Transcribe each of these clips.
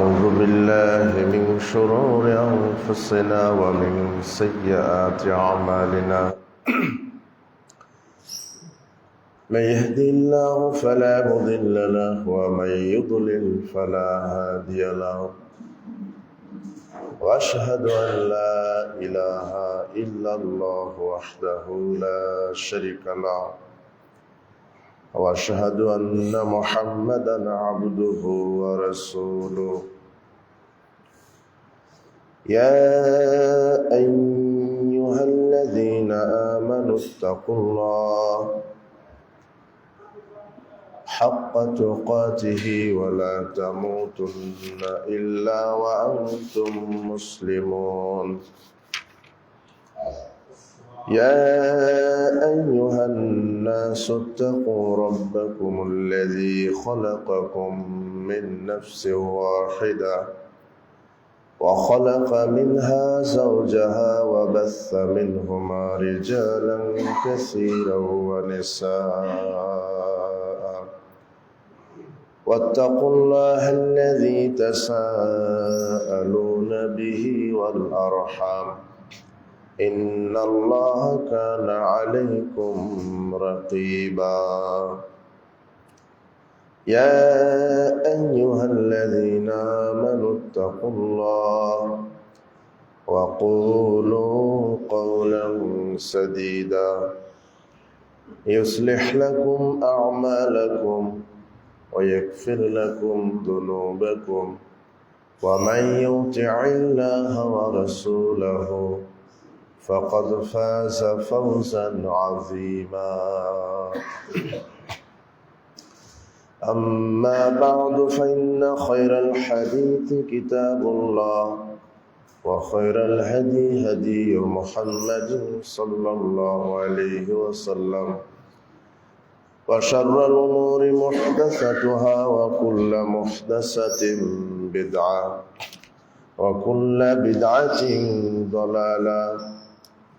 أعوذ بالله من شرور أنفسنا ومن سيئات أعمالنا من يهدي الله فلا مضل له ومن يضلل فلا هادي له وأشهد أن لا إله إلا الله وحده لا شريك له وأشهد أن محمدًا عبده ورسوله يا أيها الذين آمنوا اتقوا الله حق تقاته ولا تموتن إلا وأنتم مسلمون يا أيها الناس اتقوا ربكم الذي خلقكم من نفس واحدة وخلق منها زوجها وبث منهما رجالا كثيرا ونساء واتقوا الله الذي تساءلون به والأرحام إن الله كان عليكم رقيبا يا أيها الذين آمنوا اتقوا الله وقولوا قولا سديدا يصلح لكم أعمالكم ويغفر لكم ذنوبكم ومن يطع الله ورسوله فقد فاز فوزا عظيما أما بعد فإن خير الحديث كتاب الله وخير الهدي هدي محمد صلى الله عليه وسلم وشر الأمور محدثاتها وكل محدثة بدعة وكل بدعة ضلالة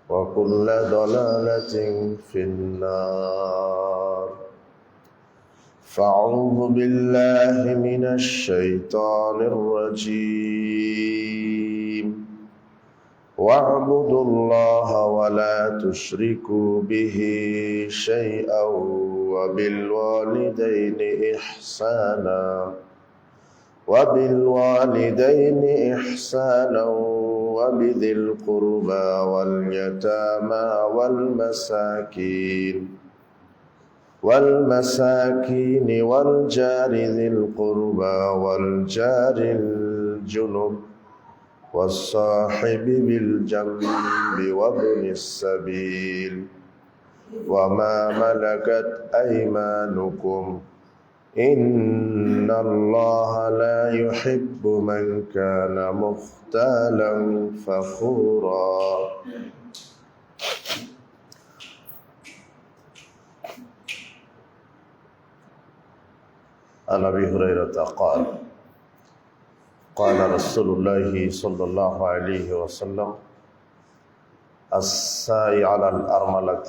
وكل ضلالة في النار فأعوذ بالله من الشيطان الرجيم واعبدوا الله ولا تشركوا به شيئا وبالوالدين إحسانا وبذي القربى واليتامى والمساكين والجار ذي القربى والجار الجنب والصاحب بالجنب وابن السبيل وما ملكت أيمانكم إن الله لا يحب من كان مختالا فخورا عن أبي هريرة قال رسول الله صلى الله عليه وسلم السعي على الأرملة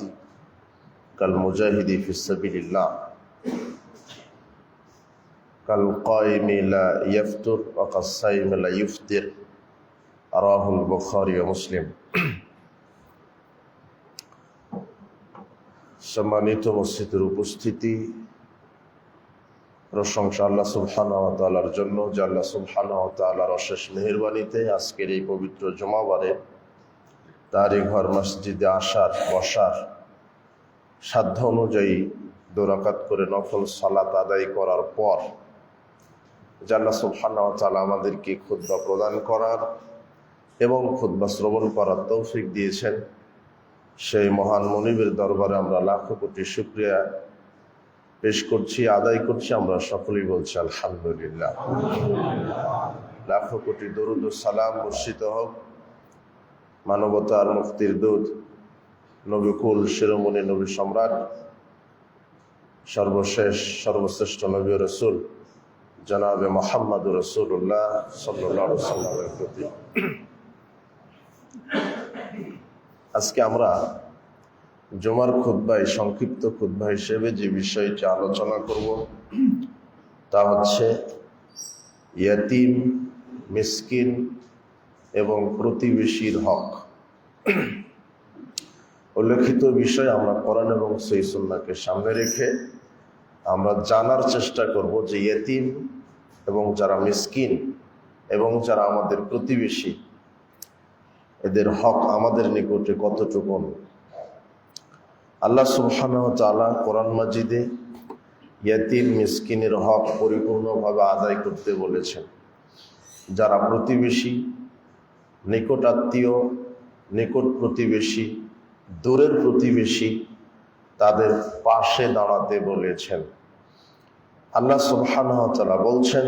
كالمجاهد في سبيل الله كالقائم لا يفتر وكالصائم لا يفطر رواه البخاري ومسلم সম্মানিত মসজিদের উপস্থিতি, প্রশংসা আল্লাহ সুবহানাহু ওয়া তাআলার জন্য যে আল্লাহ সুবহানাহু ওয়া তাআলার অশেষ মেহেরবানিতে আজকের এই পবিত্র জুমাবারে তারই ঘর মসজিদে বসার সাধ্য অনুযায়ী 2 রাকাত করে নফল সালাত আদায় করার পর যে আল্লাহ সুবহানাহু ওয়া তাআলা আমাদেরকে খুতবা প্রদান করার এবং খুতবা শ্রবণ করার তৌফিক দিয়েছেন, সেই মহান মুনিবের দরবারে আমরা লাখো কোটি শুকরিয়া পেশ করছি, আদায় করছি। আমরা সকলেই বলছি আলহামদুলিল্লাহ। লাখো কোটি দরুদ ও সালাম বর্ষিত হোক মানবতার মুক্তির দূত নবী কুল শিরোমণি নবী সম্রাট সর্বশ্রেষ্ঠ নবী রাসূল জনাবে মুহাম্মদুর রাসূলুল্লাহ সাল্লাল্লাহু আলাইহি ওয়াসাল্লামের প্রতি। আজকে আমরা জুমার খুতবায় সংক্ষিপ্ত খুতবা হিসেবে যে বিষয়টি আলোচনা করব তা হচ্ছে ইয়াতিম, মিসকিন এবং প্রতিবেশীর হক উল্লেখিত বিষয় আমরা কোরআন এবং সহিহ সুন্নাহকে সামনে রেখে আমরা জানার চেষ্টা করব যে ইয়াতিম এবং যারা মিসকিন এবং যারা আমাদের প্রতিবেশী এদের হক আমাদের নিকটে কতটুকু। আল্লাহ সুবহানাহু ওয়া তাআলা কোরআন মাজিদে ইয়াতিম মিসকিনের হক পরিপূর্ণভাবে আদায় করতে বলেছেন। যারা প্রতিবেশী, নিকট আত্মীয়, নিকট প্রতিবেশী, দূরের প্রতিবেশী, তাদের পাশে দাঁড়াতে বলেছেন। আল্লাহ সুবহানাহু ওয়া তাআলা বলছেন,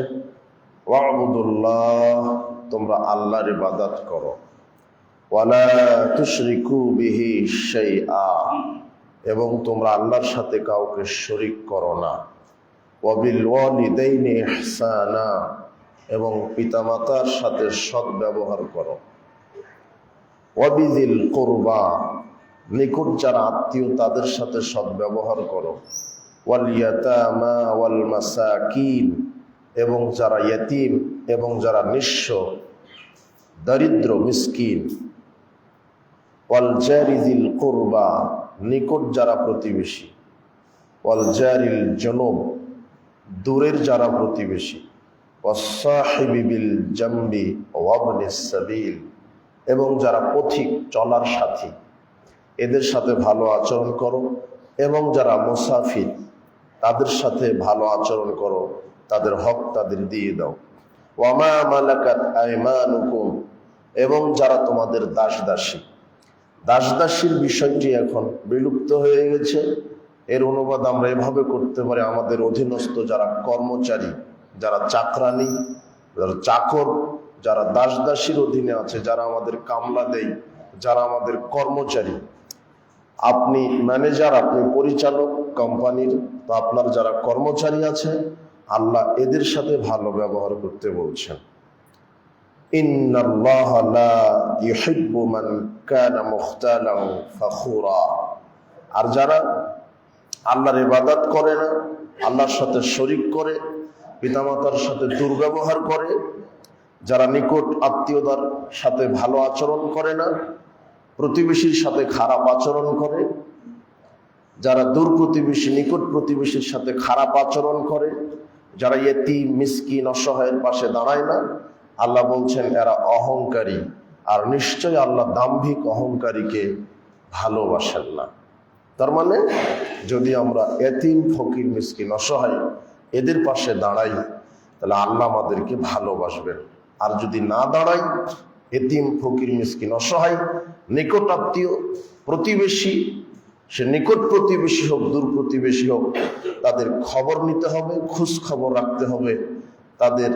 ওয়া'বুদুল্লাহ, তোমরা আল্লাহর ইবাদত করো, ওয়ালা তুশরিকু বিহি শাইআ, এবং তোমরা আল্লাহর সাথে কাউকে শরীক করো না, ওয়াবিল ওয়ালিদাইনি ইহসানা, এবং পিতামাতার সাথে সৎ ব্যবহার করো, ওয়াবিযিল কুরবা, নিকট যারা আত্মীয় তাদের সাথে সৎ ব্যবহার করো, ওয়াল ইয়াতামা ওয়াল মাসাকিন, এবং যারা ইয়াতিম এবং যারা নিঃস্ব, দরিদ্র, মিসকিন, ওয়াল জারিযিল কুরবা, নিকট যারা প্রতিবেশী, ওয়াল জারিল জুনুব, দূরের যারা প্রতিবেশী, ওয়াস-সাহিবি বিল জামবি ওয়াবনিস সাবিল, এবং যারা পথিক, চলার সাথী, এদের সাথে ভালো আচরণ করো, এবং যারা মুসাফির তাদের সাথে ভালো আচরণ করো, তাদের হক তাদের দিয়ে দাও। ওয়ামা মালাকাত আইমানুকুম, এবং যারা তোমাদের দাসদাসী। দাসদাসীর বিষয়টি এখন বিলুপ্ত হয়ে গেছে। এর অনুবাদ আমরা এভাবে করতে পারি, আমাদের অধীনস্থ যারা কর্মচারী, যারা চাকরানি, যারা চাকর, যারা দাসদাসীর অধীনে আছে, যারা আমাদের কামলা দেয়, যারা আমাদের কর্মচারী। আপনি ম্যানেজার, আপনি পরিচালক কোম্পানির, তো আপনার যারা কর্মচারী আছে, আল্লাহ এদের সাথে ভালো ব্যবহার করতে বলছেন। ইন্নাল্লাহা লা ইউহিব্বু মান কানা মুখতালান ফাখুরা, আর যারা আল্লাহর ইবাদত করে না, আল্লাহর সাথে শরীক করে, পিতামাতার সাথে দুর্ব্যবহার করে, যারা নিকট আত্মীয়তার সাথে ভালো আচরণ করে না, প্রতিবেশীর সাথে খারাপ আচরণ করে, যারা দূর প্রতিবেশী, নিকট প্রতিবেশীর সাথে খারাপ আচরণ করে, যারা ইয়েতিম, মিসকিন, অসহায়ের পাশে দাঁড়ায় না, আল্লাহ বলছেন এরা অহংকারী, আর নিশ্চয় আল্লাহ দাম্ভিক অহংকারীকে ভালোবাসেন না। তার মানে যদি আমরা ইয়েতিম, ফকির, মিসকিন, অসহায় এদের পাশে দাঁড়াই, তাহলে আল্লাহ আমাদেরকে ভালোবাসবেন। আর যদি না দাঁড়াই, ইয়েতিম, ফকির, মিসকিন, অসহায়, নিকট আত্মীয়, প্রতিবেশী, সে নিকট প্রতিবেশী হোক, দূর প্রতিবেশী হোক, তাদের খবর নিতে হবে, খোঁজ খবর রাখতে হবে, তাদের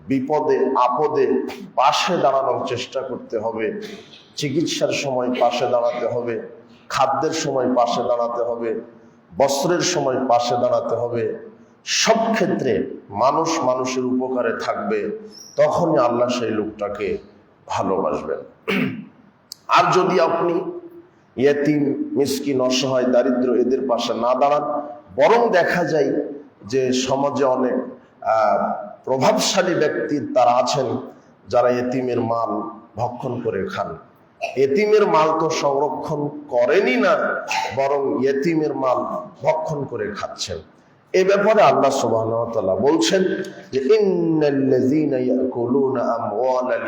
বিপদে আপদে পাশে দাঁড়ানোর চেষ্টা করতে হবে, চিকিৎসার সময় পাশে দাঁড়াতে হবে, খাদ্যের সময় পাশে দাঁড়াতে হবে, বস্ত্রের সময় পাশে দাঁড়াতে হবে। সব ক্ষেত্রে মানুষ মানুষের উপকারে থাকবে, তখনই আল্লাহ সেই লোকটাকে ভালোবাসবেন। আর যদি আপনি ইয়েতিম, মিসকিন, অসহায়, দারিদ্র এদের পাশে না দাঁড়ান, বরং দেখা যায় যে সমাজে অনেক প্রভাবশালী ব্যক্তি তারা আছেন যারা ইয়েতিমের মাল ভক্ষণ করে খান। ইয়েতিমের মাল তো সংরক্ষণ করেনই না, বরং ইয়েতিমের মাল ভক্ষণ করে খাচ্ছেন। এই ব্যাপারে আল্লাহ সুবহানাহু ওয়া তাআলা বলছেন যে ইন্নাল্লাযীনা ইয়াকুলুনা আমওয়ালাল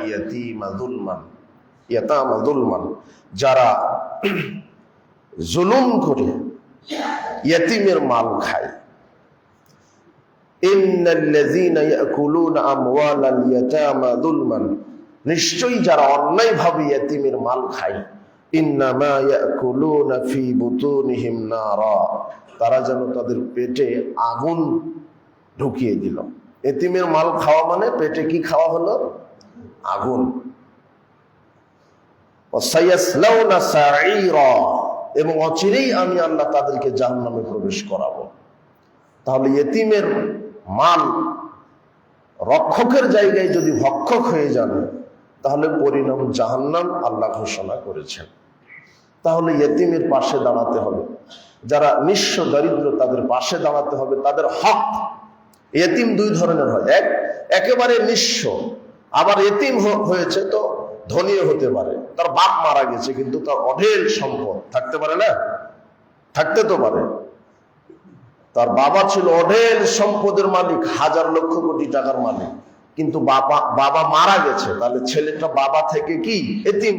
ইয়াতামা যুলমান, যারা জুলুম করে ইয়েতিমের মাল খায়। ইন্নাল্লাযীনা ইয়াকুলুনা আমওয়ালাল ইয়াতামা যুলমান, নিশ্চয়ই যারা অন্যায়ভাবে ইয়েতিমের মাল খায়, ইন্নামা ইয়াকুলুনা ফি বুতুনিহিম নারা, তারা যেন তাদের পেটে আগুন ঢুকিয়ে দিল। ইয়েতিমের মাল খাওয়া মানে পেটে কি খাওয়া হলো? আগুন। ওয়াসায়াসলাউনা সাঈরা, এবং অচিরেই আমি আল্লাহ তাদেরকে জাহান্নামে প্রবেশ করাবো। তাহলে ইয়েতিমের মাল রক্ষকের জায়গায় যদি ভক্ষক হয়ে যান, তাহলে পরিণাম জাহান্নাম আল্লাহ ঘোষণা করেছেন। তাহলে ইয়েতিমের পাশে দাঁড়াতে হবে, যারা নিঃস্ব, দরিদ্র, তাদের পাশে দাঁড়াতে হবে, তাদের হক এতিম দুই ধরনের হয়, একেবারে নিঃস্ব, আবার এতিম হয়েছে তো ধনীও হতে পারে, তার বাপ মারা গেছে কিন্তু তার অঢেল সম্পদ থাকতে পারে না, থাকতে তো পারে। তার বাবা ছিল অঢেল সম্পদের মালিক, হাজার লক্ষ কোটি টাকার মালিক, কিন্তু বাবা মারা গেছে, তাহলে ছেলেটা বাবা থেকে কি এতিম,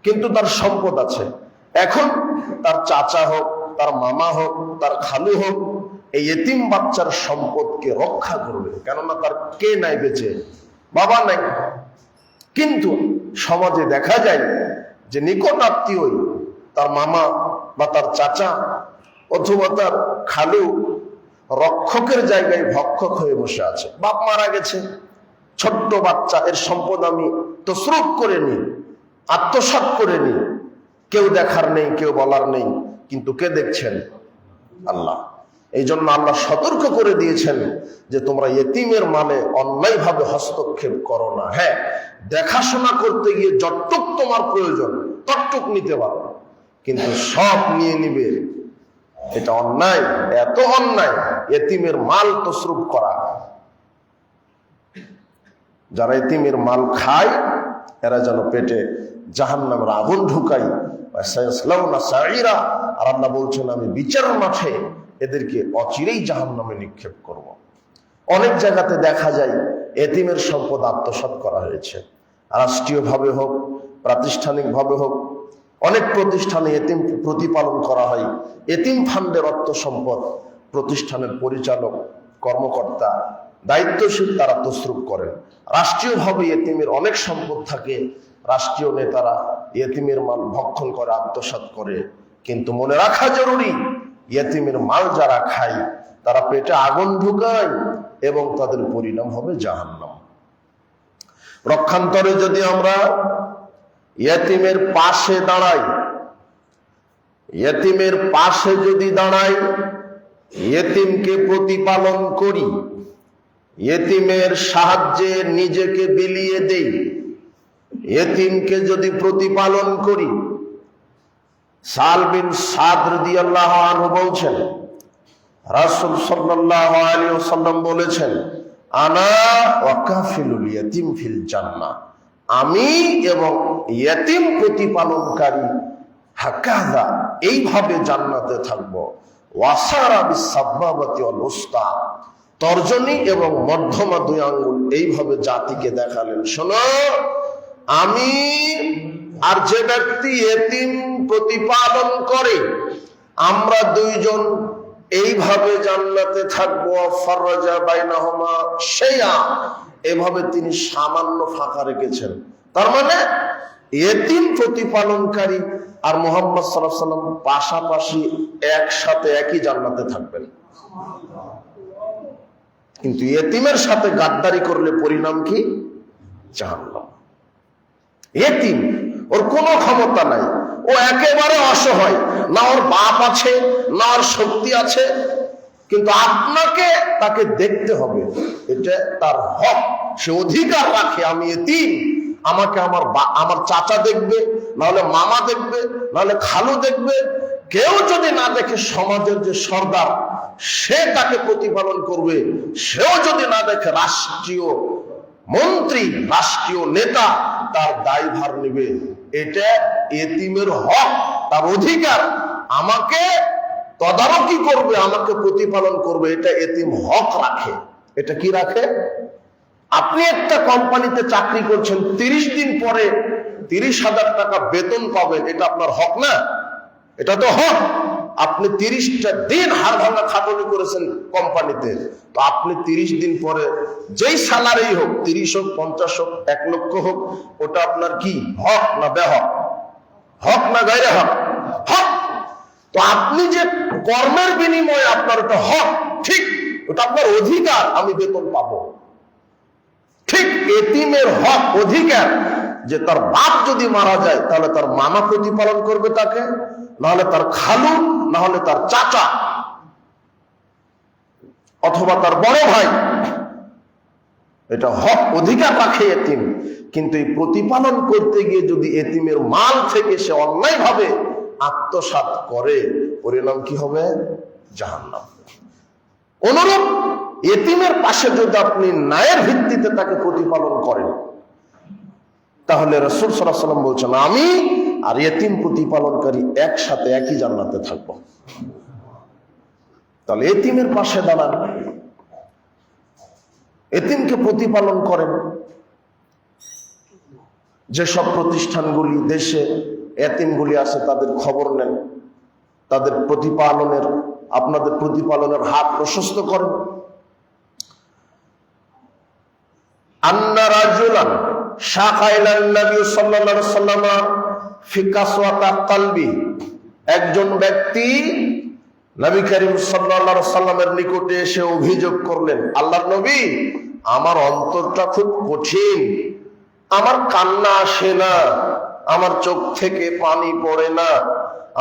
কিন্তু তার সম্পদ আছে। এখন তার চাচা হোক, তার মামা হোক, তার খালু হোক, এই এতিম বাচ্চার সম্পদকে রক্ষা করবে, কেননা তার কে নাই বেঁচে, বাবা নাই। কিন্তু সমাজে দেখা যায় যে নিকট আত্মীয় তার মামা বা তার চাচা অথবা তার খালু রক্ষকের জায়গায় ভক্ষক হয়ে বসে আছে। বাপ মারা গেছে, ছোট্ট বাচ্চা, এর সম্পদ আমি তসরুফ করে নি, আত্মসাৎ করে নি, কেউ দেখার নেই, কেউ বলার নেই, কিন্তু কে দেখছেন? আল্লাহ। এই জন্য আল্লাহ সতর্ক করে দিয়েছেন যে তোমরা ইতিমের মালে অন্যায়ভাবে হস্তক্ষেপ করো না। হ্যাঁ, দেখাশোনা করতে গিয়ে যতটুক তোমার প্রয়োজন ততটুক নিতে পারো, কিন্তু সব নিয়ে নিবে এটা অন্যায়, এত অন্যায় ইতিমের মাল তসরুফ করা। যারা ইতিমের মাল খায় এরা যেন পেটে জাহান্নামের আগুন ঢুকাই, আর আল্লাহ বলছেন আমি বিচার মাঠে এদেরকে অচিরেই জাহান্নামে নিক্ষেপ করব। অনেক জায়গাতে দেখা যায় এতিমের সম্পদ আত্মসাৎ করা হয়েছে, রাষ্ট্রীয়ভাবে হোক, প্রাতিষ্ঠানিকভাবে হোক, অনেক প্রতিষ্ঠানে এতিম প্রতিপালন করা হয়। এতিম ফান্ডের অর্থ সম্পদ প্রতিষ্ঠানের পরিচালক, কর্মকর্তা, দায়িত্বশীল তারা তসরুফ করেন। রাষ্ট্রীয়ভাবে এতিমের অনেক সম্পদ থাকে, রাষ্ট্রীয় নেতারা এতিমের মাল ভক্ষণ করে, আত্মসাৎ করে। কিন্তু মনে রাখা জরুরি, এতিমের মাল যারা খায় তারা পেটে আগুন ঢুকায় এবং তাদের পরিণাম হবে জাহান্নাম। পক্ষান্তরে যদি আমরা ইয়েতিমের পাশে দাঁড়াই, ইয়েতিমের পাশে যদি দাঁড়াই, ইয়েতিমকে প্রতিপালন করি, ইয়েতিমের সাহায্যে নিজেকে বিলিয়ে দেই, ইয়েতিমকে যদি প্রতিপালন করি। সাল বিন সাদ রাদিয়াল্লাহু আনহু বলছেন, রাসূল সাল্লাল্লাহু আলাইহি ওয়াসাল্লাম বলেছেন, আনা ওয়া কাফিলুল ইয়াতিম ফিল জান্নাহ, আমি এবং ইয়েতিম প্রতিপালনকারী হাকাযা এইভাবে জান্নাতে থাকব। ওয়াসারা বিসাবাবাতি ওয়াল উসতা, তর্জনী এবং মধ্যমা দুই আঙ্গুল এইভাবে জাতিকে দেখালেন, শোনো আমি আর যে ব্যক্তি ইয়েতিম প্রতিপালন করে আমরা দুইজন এইভাবে জান্নাতে থাকবো। ফাররাজা বাইনাহুমা শাইআ, এভাবে তিনি সামান্য ফাঁকা রেখেছেন। তার মানে ইয়েতিম প্রতিপালনকারী আর মুহাম্মদ সাল্লাল্লাহু আলাইহি ওয়াসাল্লাম পাশাপাশি একসাথে একই জান্নাতে থাকবেন। কিন্তু ইয়েতিমের সাথে গাদ্দারি করলে পরিণাম কি? জাহান্নাম। ইয়েতিম, ওর কোনো ক্ষমতা নাই, ও একেবারে অসহায়, না ওর বাপ আছে না ওর শক্তি আছে, কিন্তু আপনাকে তাকে দেখতে হবে, এটা তার হক, সে অধিকার রাখে। আমি এতিম, আমাকে আমার চাচা দেখবে, নাহলে মামা দেখবে, নাহলে খালু দেখবে, কেউ যদি না দেখে সমাজের যে সর্দার সে তাকে প্রতিপালন করবে, সেও যদি না দেখে রাষ্ট্রীয় মন্ত্রী, রাষ্ট্রীয় নেতা তার দায়ভার নেবে। এটা এতিমের হক, তার অধিকার, আমাকে তদারকি করবে, আমাকে প্রতিপালন করবে, এটা এতিম হক রাখে। এটা কি রাখে? আপনি একটা কোম্পানিতে চাকরি করছেন, 30 দিন পরে 30,000 টাকা বেতন পাবেন, এটা আপনার হক না? এটা তো হক। আপনি 30টা দিন হাড় ভাঙা খাটুনি করেছেন কোম্পানিতে, তো আপনি 30 দিন পরে যেই স্যালারি হোক, 30 হোক, 50 হোক, 1 লক্ষ হোক, ওটা আপনার কি হক না বেহক? হক না গায়রে হক? হক। তো আপনি যে কর্মের বিনিময়ে আপনার ওটা হক, ঠিক, ওটা আপনার অধিকার, আমি বেতন পাবো। ঠিক এতিমের হক, অধিকার, যে তার বাপ যদি মারা যায় তাহলে তার মামা প্রতিপালন করবে তাকে, নাহলে তার খালু, নাহলে তার চাচা, অথবা তার বড় ভাই। এটা হক, অধিকার রাখে এতিম। কিন্তু এই প্রতিপালন করতে গিয়ে যদি এতিমের মাল থেকে সে অন্যায়ভাবে আত্মসাৎ করে, পরিণাম কি হবে? জাহান্নাম। অনুরূপ এতিমের পাশে যদি আপনি ন্যায়ের ভিত্তিতে তাকে প্রতিপালন করেন, তাহলে রাসূল সাল্লাল্লাহু আলাইহি ওয়াসাল্লাম বলছেন আমি আর এতিম প্রতিপালনকারী একসাথে একই জান্নাতে থাকব। তাহলে এতিমের পাশে দাঁড়ান, এতিমকে প্রতিপালন করেন। যেসব প্রতিষ্ঠানগুলি দেশে এতিমগুলি আছে তাদের খবর নেন, তাদের প্রতিপালনের, আপনাদের প্রতিপালনের হাত প্রশস্ত করেন। আন্না রাজুলান শাকা ইলান নবী সাল্লাল্লাহু আলাইহি ওয়াসাল্লাম ফি কাসওয়াতা কলবি, একজন ব্যক্তি নবী করিম সাল্লাল্লাহু আলাইহি ওয়াসাল্লামের নিকটে এসে অভিযোগ করলেন, আল্লাহর নবী আমার অন্তরটা খুব কঠিন, আমার কান্না আসে না, আমার চোখ থেকে পানি পড়ে না,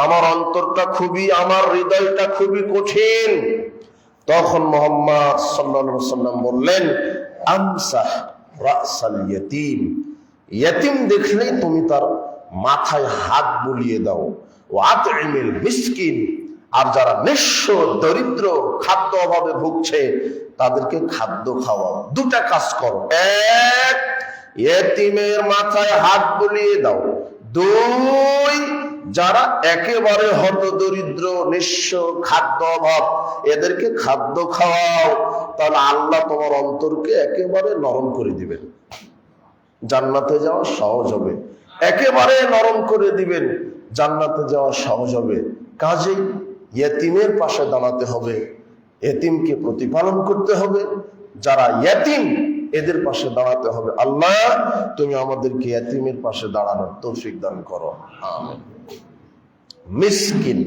আমার অন্তরটা খুবই, আমার হৃদয়টা খুবই কঠিন। তখন মুহাম্মদ সাল্লাল্লাহু আলাইহি ওয়াসাল্লাম বললেন আমসাহ রাসাল ইয়াতীম, ইয়াতীম দেখলেই তুমি তার মাথায় হাত বুলিয়ে দাও। ওয়া আতইমিল মিসকিন, আর যারা নিঃস্ব দরিদ্র খাদ্য অভাবে ভুগছে তাদেরকে খাদ্য খাওয়াও। দুটা কাজ করো, এক এতিমের মাথায় হাত বুলিয়ে দাও, দুই যারা একেবারে হতদরিদ্র নিঃস্ব খাদ্য অভাব এদেরকে খাদ্য খাওয়াও। তাহলে আল্লাহ তোমার অন্তরকে একেবারে নরম করে দিবেন, জান্নাতে যাওয়া সহজ হবে। একেবারে নরম করে দিবেন, জান্নাতে যাওয়া সহজ হবে। কাজেই ইয়েতিমের পাশে দাঁড়াতে হবে, এতিমকে প্রতিপালন করতে হবে, যারা ইয়েতিম এদের পাশে দাঁড়াতে হবে। আল্লাহ তুমি আমাদেরকে ইয়েতিমের পাশে দাঁড়ানোর তৌফিক দান করো, আমিন। মিসকিন,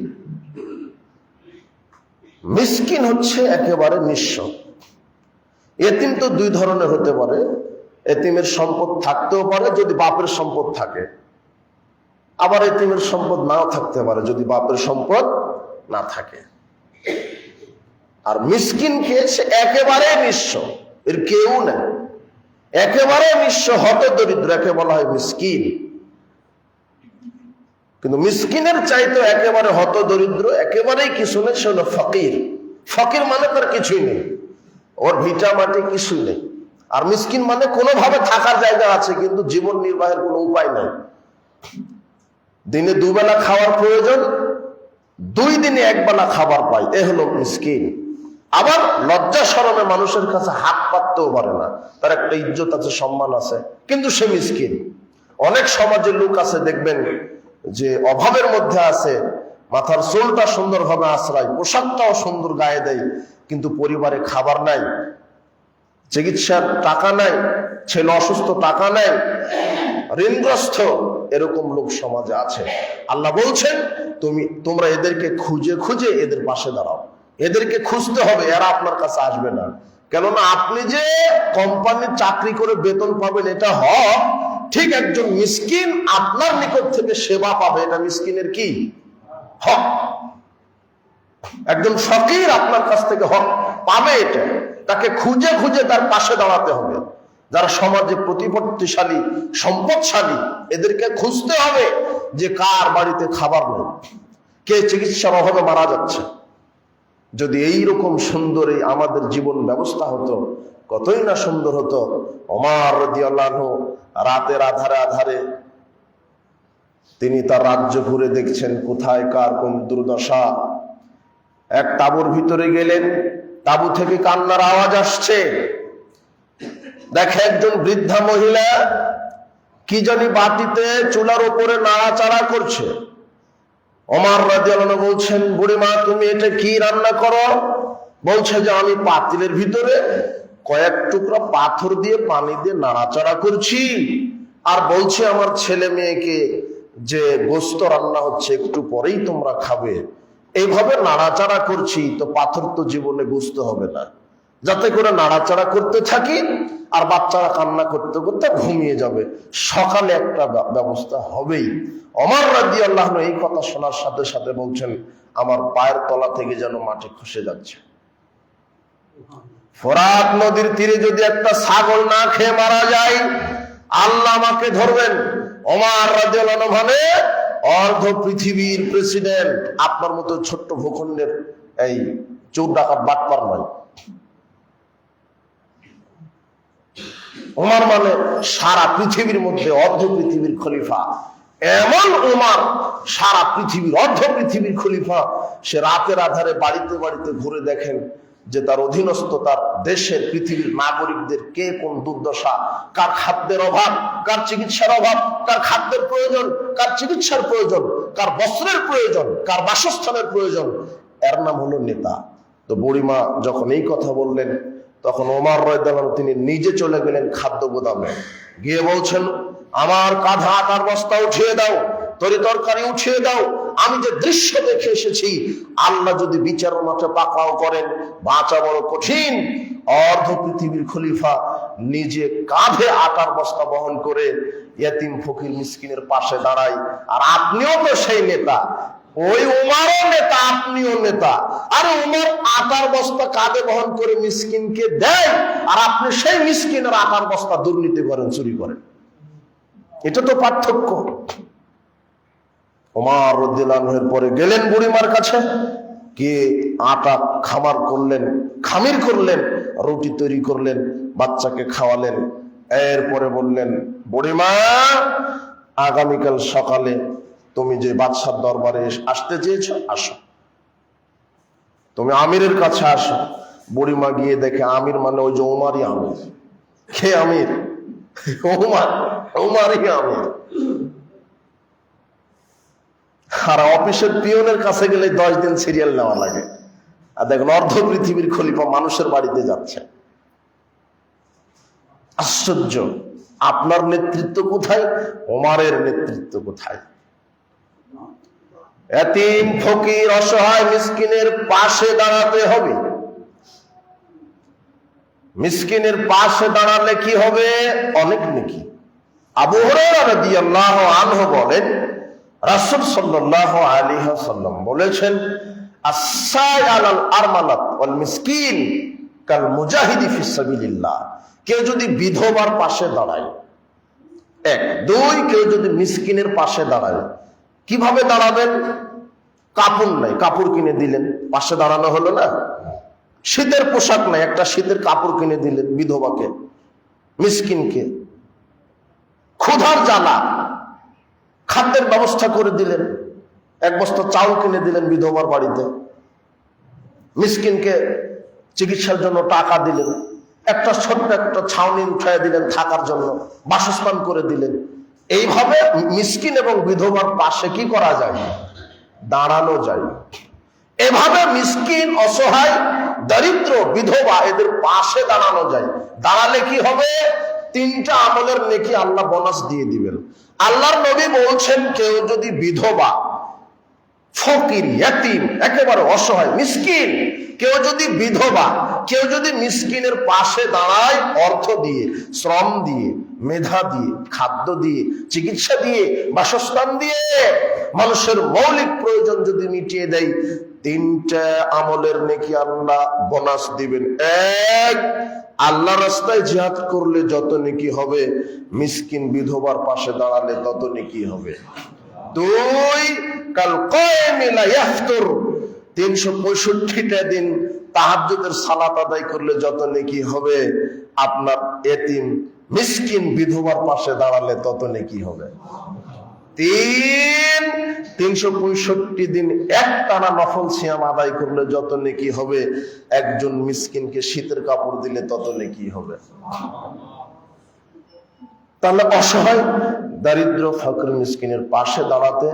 মিসকিন হচ্ছে একেবারে নিঃস্ব। এতিম তো দুই ধরনের হতে পারে, এতিমের সম্পদ থাকতেও পারে যদি বাপের সম্পদ থাকে, আবার এতিমের সম্পদ নাও থাকতে পারে যদি বাপের সম্পদ না থাকে। আর মিসকিনকে সে একেবারে নিঃস্ব, এর কেউ নেই, একেবারে নিঃস্ব হতদরিদ্র একে বলা হয় মিসকিন। কিন্তু মিসকিনের চাইতে একেবারে হতদরিদ্র, একেবারেই কিছু নেই, সে হলো ফকির। ফকির মানে তার কিছুই নেই, ওর ভিটা মাটি কিছুই নেই। আর মিসকিন মানে কোনোভাবে থাকার জায়গা আছে কিন্তু জীবন নির্বাহের কোনো উপায় নেই। দিনে দুবেলা খাওয়ার প্রয়োজন, 2 দিনে একবেলা খাবার পায়, এ হলো মিসকিন। আবার লজ্জা শরমে মানুষের কাছে হাত পাততেও পারে না, তার একটা ইজ্জত আছে, সম্মান আছে, কিন্তু সে মিসকিন। অনেক সমাজের লোক আছে দেখবেন যে অভাবের মধ্যে আছে, মাথার চুলটা সুন্দরভাবে আশ্রয়, পোশাকটাও সুন্দর গায়ে দেয়, কিন্তু পরিবারে খাবার নাই, চিকিৎসার টাকা নাই, ছেলে অসুস্থ টাকা নাই, ঋণগ্রস্ত, এরকম লোক সমাজে আছে। আল্লাহ বলছেন তোমরা এদেরকে খুঁজে খুঁজে এদের পাশে দাঁড়াও, এদেরকে খুঁজতে হবে, এরা আপনার কাছে আসবে না। কেননা আপনি যে কোম্পানির চাকরি করে বেতন পাবেন এটা হক, ঠিক একজন মিসকিন আপনার নিকট থেকে সেবা পাবে, এটা মিসকিনের কি হক। একজন ফকির আপনার কাছ থেকে হক পাবে, এটা তাকে খুঁজে খুঁজে তার পাশে দাঁড়াতে হবে। যারা সমাজে প্রতিপত্তিশালী সম্পদশালী এদেরকে খুঁজতে হবে যে কার বাড়িতে খাবার নেই, কে চিকিৎসার অভাবে মারা যাচ্ছে। যদি এইরকম সুন্দর এই আমাদের জীবন ব্যবস্থা হতো কতই না সুন্দর হতো। ওমর রাদিয়াল্লাহু আনহু রাতের আধারে আধারে তিনি তার রাজ্য ঘুরে দেখছেন কোথায় কার কোন দুর্দশা। এক তাঁবুর ভিতরে গেলেন, তাঁবু থেকে কান্নার আওয়াজ আসছে। দেখে একজন বৃদ্ধা মহিলা কি জানি বাটিতে চুলার উপরে নাড়াচাড়া করছে। ওমর রাদিয়াল্লাহু আনহু বলছেন, বুড়িমা তুমি এটা কি রান্না করো? বলছে যে আমি পাতিলের ভিতরে কয়েক টুকরা পাথর দিয়ে পানি দিয়ে নাড়াচাড়া করছি, আর বলছে আমার ছেলে মেয়েকে যে গোশত রান্না হচ্ছে, একটু পরেই তোমরা খাবে। এইভাবে নাড়াচাড়া করছি, তো পাথর তো জীবনে গোশত হবে না, যাতে করে নাড়াচাড়া করতে থাকি আর বাচ্চারা কান্না করতে করতে ঘুমিয়ে যাবে, সকালে একটা ব্যবস্থা হবেই। ওমর রাদিয়াল্লাহু আনহু এই কথা শোনার সাথে সাথে বলছেন, আমার পায়ের তলা থেকে যেন মাটি খসে যাচ্ছে। ফোরাত নদীর তীরে যদি একটা ছাগল না খেয়ে মারা যায়, আল্লাহ আমাকে ধরবেন। ওমর রাদিয়াল্লাহু আনহু মানে অর্ধ পৃথিবীর উমর মানে সারা পৃথিবীর মধ্যে অর্ধ পৃথিবীর খলিফা। এমন উমর সারা পৃথিবীর অর্ধ পৃথিবীর খলিফা, সে রাতের আধারে বাড়িতে বাড়িতে ঘুরে দেখেন যে তার অধীনস্থ তার দেশের পৃথিবীর নাগরিকদের কে কোন দুর্দশা, কার খাদ্যের অভাব, কার চিকিৎসার অভাব, কার খাদ্যের প্রয়োজন, কার চিকিৎসার প্রয়োজন, কার বস্ত্রের প্রয়োজন, কার বাসস্থানের প্রয়োজন। এর নাম হলো নেতা। তো বুড়িমা যখন এই কথা বললেন, তখন ওমর রাদিয়াল্লাহু আনহু তিনি নিজে চলে গেলেন খাদ্য গোদামে, গিয়ে বলছেন, আমার কাঁধে আটার বস্তা উঠিয়ে দাও, তরি তরকারি উঠিয়ে দাও। আমি যে দৃশ্য দেখে এসেছি, আল্লাহ যদি বিচার মাঠে পাকড়াও করেন, বাঁচা বড় কঠিন। অর্ধ পৃথিবীর খলিফা নিজে কাঁধে আটার বস্তা বহন করে ইয়েতিম ফকির মিসকিনের পাশে দাঁড়ায়। আর আপনিও তো সেই নেতা, ওই উমরও নেতা, আপনিও নেতা। আর উমর আটার বস্তা কাঁধে বহন করে মিসকিনকে দেয়, আর আপনি সেই মিসকিনের আটার বস্তা দুর্নীতি করেন, চুরি করেন। এটা তো পার্থক্য। ওমর রাদিয়াল্লাহু আনহু পরে গেলেন বুড়িমার কাছে, গিয়ে আটা খামির করলেন, রুটি তৈরি করলেন, বাচ্চাকে খাওয়ালেন। এরপরে বললেন, বুড়িমা, আগামীকাল সকালে তুমি যে বাদশার দরবারে আসতে চেয়েছো, আসো, তুমি আমিরের কাছে আসো। বুড়িমা গিয়ে দেখে আমির মানে ওই যে উমারই আমির। কে আমির? উমারই আমির। আর অফিসের পিয়নের কাছে গেলে 10 দিন সিরিয়াল নেওয়া লাগে। আর দেখুন, অর্ধ পৃথিবীর খলিফা মানুষের বাড়িতে যাচ্ছে। আশ্চর্য। আপনার নেতৃত্ব কোথায়? ওমরের নেতৃত্ব কোথায়? এতিম ফকির অসহায় মিসকিনের পাশে দাঁড়াতে হবে। মিসকিনের পাশে দাঁড়ালে কি হবে? অনেক নেকি। আবু হুরায়রা রাদিয়াল্লাহু আনহু বলেন, রাসূল সাল্লাল্লাহু আলাইহি ওয়াসাল্লাম বলেছেন, আস-সাই আলাল আরমালাত ওয়াল মিসকিন কাল মুজাহিদি ফিস সাবিলিল্লাহ। কেউ যদি বিধবার পাশে দাঁড়ায়, 1, 2, কেউ যদি মিসকিনের পাশে দাঁড়ায়, কিভাবে দাঁড়াবেন? কাপড় নাই, কাপড় কিনে দিলেন, পাশে দাঁড়ানো হলো না। শীতের পোশাক নাই, একটা শীতের কাপড় কিনে দিলেন বিধবাকে, মিসকিনকে। ক্ষুধার জ্বালা, খাদ্যের ব্যবস্থা করে দিলেন, 1 বস্তা চাউল কিনে দিলেন বিধবার বাড়িতে। মিসকিনকে চিকিৎসার জন্য টাকা দিলেন, একটা ছোট্ট একটা ছাউনি উঠায় দিলেন থাকার জন্য, বাসস্থান করে দিলেন। এইভাবে মিসকিন এবং বিধবার পাশে কি করা যায়? দাঁড়ানো যায়। এভাবে মিসকিন, অসহায়, দরিদ্র, বিধবা এদের পাশে দাঁড়ানো যায়। দাঁড়ালে কি হবে? 3টা আমলের নেকি আল্লাহ বোনাস দিয়ে দিবেন। আল্লাহর নবী বলছেন, কেউ যদি বিধবা, ফকির, ইয়াতীম, একেবারে অসহায় মিসকিন, কেউ যদি বিধবা, কেউ যদি মিসকিনের পাশে দাঁড়ায়, অর্থ দিয়ে, শ্রম দিয়ে, মেধা দিয়ে, খাদ্য দিয়ে, চিকিৎসা দিয়ে, বাসস্থান দিয়ে, মানুষের মৌলিক প্রয়োজন যদি মিটিয়ে দেয়, 3টা আমলের নেকি আল্লাহ বোনাস দিবেন। 1, আল্লাহ রাস্তায় জিহাদ করলে যত নেকি হবে, মিসকিন বিধবার পাশে দাঁড়ালে তত নেকি হবে। 2, কাল কায়েমি লা ইয়াফতুর, 365টা দিন তাহাজ্জুদের সালাত আদায় করলে যত নেকি হবে, আপনার এতিম মিসকিন বিধবার পাশে দাঁড়ালে তত নেকি হবে। 3, 365 দিন একটানা নফল সিয়াম আদায় করলে যত নেকি হবে, একজন মিসকিনকে শীতের কাপড় দিলে তত নেকি হবে। তাহলে অসহায়, দারিদ্র, ফকির, মিসকিনের পাশে দাঁড়াতে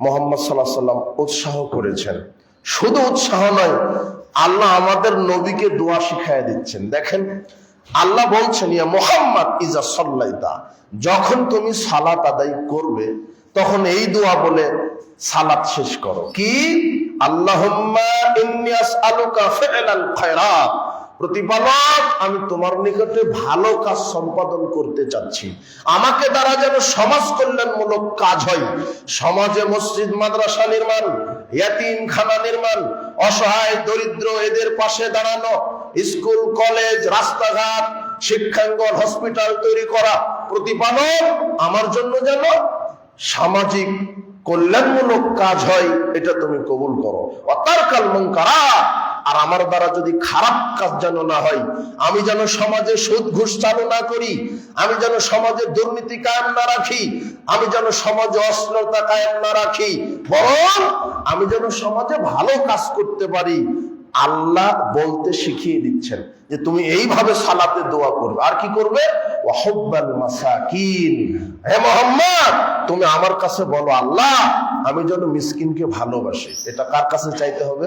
মুহাম্মদ সাল্লাল্লাহু আলাইহি ওয়াসাল্লাম উৎসাহ করেছেন। শুধু উৎসাহ নয়, আল্লাহ আমাদের নবীকে দোয়া শিখায় দিচ্ছেন। দেখেন, আল্লাহ বলছেন, ইয়া মুহাম্মদ ইজা সাল্লাইতা, যখন তুমি সালাত আদায় করবে তখন এই দোয়া বলে সালাত শেষ করো। কি? আল্লাহুম্মা ইন্নী আসআলুকা ফি'লাল খায়রাত, প্রতিপালক, আমি তোমার নিকটে ভালো কাজ সম্পাদন করতে চাচ্ছি। আমাকে দ্বারা যেন সমাজ কল্যাণমূলক কাজ হয়। সমাজে মসজিদ, মাদ্রাসা নির্মাণ, ইয়াতীমখানা নির্মাণ, অসহায়, দরিদ্র এদের পাশে দাঁড়ানো, স্কুল, কলেজ, রাস্তাঘাট, শিক্ষাঙ্গন, হসপিটাল তৈরি করা। প্রতিপালক, আমার জন্য যেন সামাজিক কল্যাণমূলক কাজ হয়, এটা তুমি কবুল করো। ওয়াতারকাল মুনকারাত, আর আমার দ্বারা যদি খারাপ কাজ যেন না হয়, আমি যেন সমাজে সুদ ঘুষ চালু না করি, আমি যেন সমাজে দুর্নীতি কায়েম না রাখি, আমি যেন সমাজে অশ্লীলতা কায়েম না রাখি, বরং আমি যেন সমাজে ভালো কাজ করতে পারি। আল্লাহ বলতে শিখিয়ে দিচ্ছেন যে তুমি এইভাবে সালাতে দোয়া করবে। আর কি করবে? ওয়াহুব্বাল মাসাকিন, হে মুহাম্মদ তুমি আমার কাছে বলো আল্লাহ আমি যেন মিসকিনকে ভালোবাসি। এটা কার কাছে চাইতে হবে?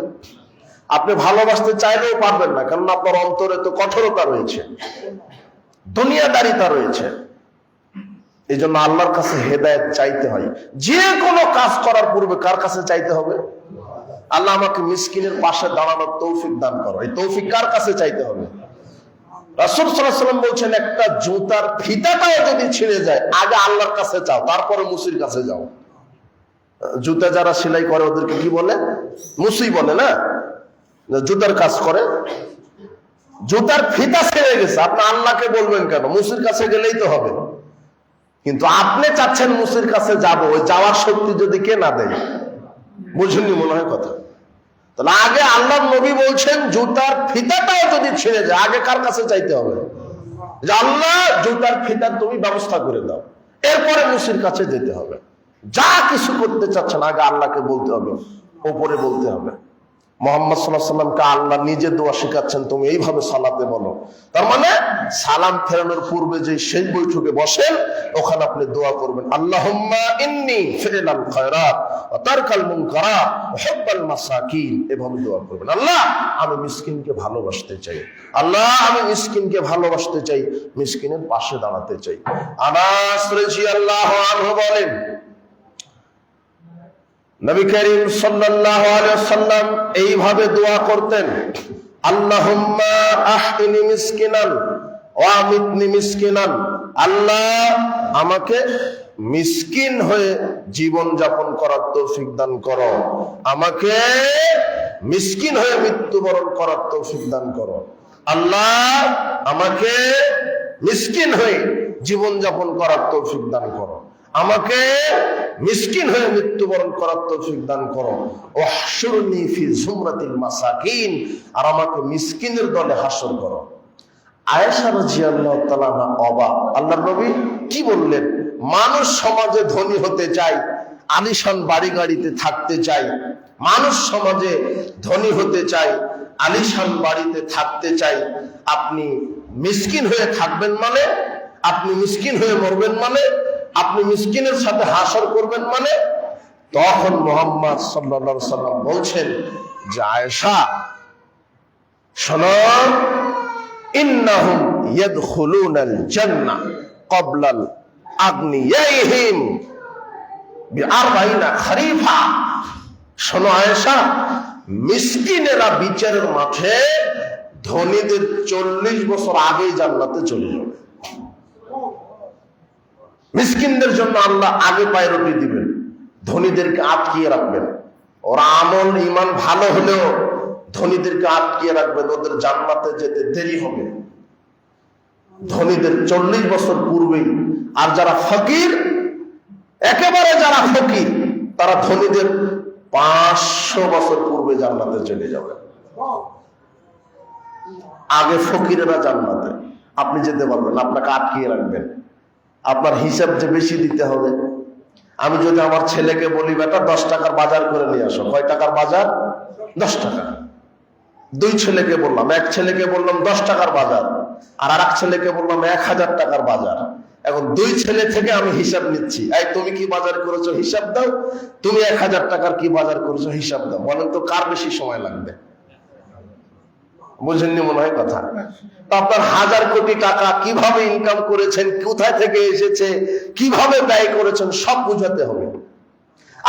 আপনি ভালোবাসতে চাইলেও পারবেন না, কারণ আপনার অন্তরে তো কঠোরতা রয়েছে, দুনিয়াদারিতা রয়েছে। এই জন্য আল্লাহর কাছে হেদায়েত চাইতে হয়। যে কোনো কাজ করার পূর্বে কার কাছে চাইতে হবে? আল্লাহ আমাকে মিসকিনের পাশে দাঁড়ানোর তৌফিক দান করো। এই তৌফিক কার কাছে চাইতে হবে? রাসূল সাল্লাল্লাহু আলাইহি ওয়াসাল্লাম বলছেন, একটা জুতার ফিতাটাও যদি ছিঁড়ে যায় আগে আল্লাহর কাছে চাও, তারপরে মুসির কাছে যাও। জুতা যারা সেলাই করে ওদেরকে কি বলে? মুসি বলে না? জুতার কাজ করে। জুতার ফিতা ছিঁড়ে গেছে, আপনি আল্লাহকে বলবেন কেন? মুসির কাছে গেলেই তো হবে। কিন্তু আপনি চাচ্ছেন মুসির কাছে যাব, ওই যাওয়ার শক্তি যদি কে না দেয়। বুঝুননি মনে হয় কথা? তাহলে আগে আল্লাহর নবী বলছেন জুতার ফিতাটাও যদি ছিঁড়ে যায় আগে কার কাছে চাইতে হবে? যে আল্লাহ জুতার ফিতা তুমি ব্যবস্থা করে দাও, এরপরে মুসির কাছে যেতে হবে। যা কিছু করতে চাচ্ছেন আগে আল্লাহকে বলতে হবে, ওপরে বলতে হবে। মুহাম্মদ সাল্লাল্লাহু আলাইহি ওয়াসাল্লামকে আল্লাহ নিজে দোয়া শেখাচ্ছেন, তুমি এইভাবে সালাতে বলো। তার মানে সালাম ফেরানোর পূর্বে যে সেই বৈঠকে বসেন ওখানে আপনি দোয়া করবেন, আল্লাহুম্মা ইন্নী ফি'লাল খায়রাত ওয়া তারকাল মুনকারাত ওয়া হুব্বাল মাসাকিন। এভাবে দোয়া করবেন, আল্লাহ আমি মিসকিনকে ভালোবাসতে চাই, আল্লাহ আমি মিসকিনকে ভালোবাসতে চাই, মিসকিনের পাশে দাঁড়াতে চাই। আনাস রাদিয়াল্লাহু আনহু বলেন, নবী করিম সাল্লাল্লাহু আলাইহি ওয়াসাল্লাম এইভাবে দোয়া করতেন, আল্লাহুম্মা আহইনি মিসকিনান ওয়া আমিতনি মিসকিনান। আল্লাহ আমাকে মিসকিন হয়ে জীবন যাপন করার তৌফিক দান করো, আমাকে মিসকিন হয়ে মৃত্যুবরণ করার তৌফিক দান করো। আল্লাহ আমাকে মিসকিন হয়ে জীবন যাপন করার তৌফিক দান করো, আমাকে মিসকিন হয়ে মৃত্যুবরণ করার তৌফিক দান করো। ওয়াহশুরনি ফি যুমরাতিল মাসাকিন, আর আমাকে মিসকিনের দলে হাসর করো। আয়েশা রাদিয়াল্লাহু তাআলা অবাক, আল্লাহর নবী কি বললেন? মানুষ সমাজে ধনী হতে চায়, আলিশান বাড়ি গাড়িতে থাকতে চায়, মানুষ সমাজে ধনী হতে চায়, আলিশান বাড়িতে থাকতে চায়, আপনি মিসকিন হয়ে থাকবেন মানে, আপনি মিসকিন হয়ে মরবেন মানে, আপনি মিসকিনের সাথে হাসর করবেন মানে? তখন মুহাম্মদ সাল্লাল্লাহু আলাইহি ওয়াসাল্লাম বলছেন যে আয়েশা শোনো, ইন্নাহুম ইয়াদখুলুনাল জান্নাহ ক্বাবলাল আগনিয়াইহিম বি40 খরিফা। শোনো আয়েশা, মিসকিনেরা বিচারের মাঠে ধনীদের 40 বছর আগেই জান্নাতে চলে যাবে। মিসকিনদের জন্য আল্লাহ আগে প্রায়োরিটি দিবেন, ধনীদেরকে আটকিয়ে রাখবেন। ওরা আমল ঈমান ভালো হলেও ধনীদেরকে আটকিয়ে রাখবেন, ওদের জান্নাতে যেতে দেরি হবে। ধনীদের 40 বছর পূর্বেই। আর যারা ফকির, একেবারে যারা ফকির, তারা ধনীদের 500 বছর পূর্বে জান্নাতে চলে যাবে। আগে ফকিরেরা জান্নাতে, আপনি যেতে পারবেন, আপনাকে আটকিয়ে রাখবেন। আপনার হিসাব যে বেশি দিতে হবে। আমি যদি আমার ছেলেকে বলি বেটা 10 টাকার বাজার করে নিয়ে আসো, কয় টাকার বাজার? 10 টাকা। 2 ছেলেকে বললাম, এক ছেলেকে বললাম 10 টাকার বাজার, আর আরেক ছেলেকে বললাম 1000 টাকার বাজার। এখন 2 ছেলে থেকে আমি হিসাব নিচ্ছি, এই তুমি কি বাজার করেছো হিসাব দাও, তুমি 1000 টাকার কি বাজার করেছো হিসাব দাও। বলেন তো কার বেশি সময় লাগবে? বুঝেননি মনে হয় কথা? তো আপনার 1000 কোটি টাকা কিভাবে ইনকাম করেছেন, কোথায় থেকে এসেছে, কিভাবে ব্যয় করেছেন, সব বুঝাতে হবে।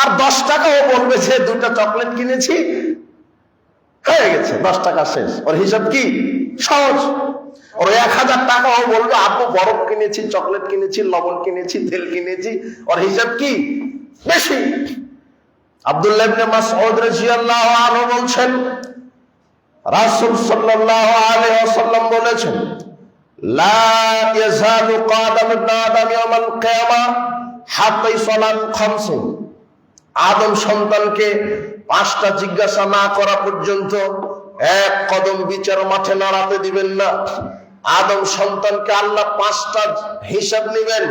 আর 10 টাকাও বলবে যে 2টা চকলেট কিনেছি, হয়ে গেছে, 10 টাকা শেষ। ওর হিসাব কি সহজ। ওর 1000 টাকাও বলবে আপু বরফ কিনেছি, চকলেট কিনেছি, লবণ কিনেছি, তেল কিনেছি, ওর হিসাব কি বেশি। আব্দুল্লাহ ইবনে মাসউদ রাদিয়াল্লাহু আনহু বলছেন, রাসূল সাল্লাল্লাহু আলাইহি ওয়াসাল্লাম বলেছেন, লা ইয়াযালু কাদাম ইবনে আদম ইয়াওমাল কিয়ামা হাত্তা ইসালান খামসিন। আদম সন্তানকে 5টা জিজ্ঞাসা না করা পর্যন্ত এক কদম বিচার মাঠে নাড়াতে দিবেন না। আদম সন্তানকে আল্লাহ 5টা হিসাব নেবেন।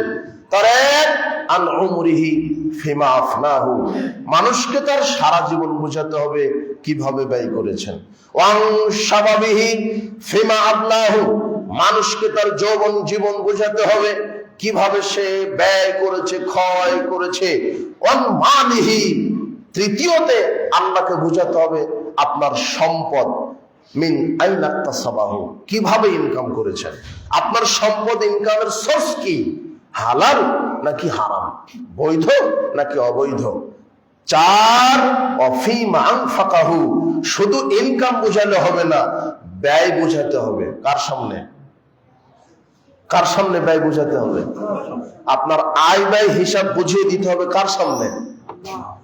তার এক, আন উমরিহি ফিমা আফনাহু, মানুষকে তার সারা জীবন বোঝাতে হবে কিভাবে ব্যয় করেছেন। ওয়ান শাবাবিহি ফিমা আবলাহু, মানুষকে তার যৌবন জীবন বোঝাতে হবে কিভাবে সে ব্যয় করেছে, ক্ষয় করেছে। ওয়ান মালিহি, তৃতীয়তে আল্লাহকে বোঝাতে হবে আপনার সম্পদ মিন আইনা তাসাবাহু, কিভাবে ইনকাম করেছেন, আপনার সম্পদ ইনকামের সোর্স কি, হালাল নাকি হারাম, বৈধ নাকি অবৈধ। 4, অফিমা আনফাকাহু, শুধু ইনকাম বোঝালে হবে না, ব্যয় বোঝাতে হবে। কার সামনে? কার সামনে ব্যয় বোঝাতে হবে? আপনার আয় ব্যয় হিসাব বুঝিয়ে দিতে হবে কার সামনে?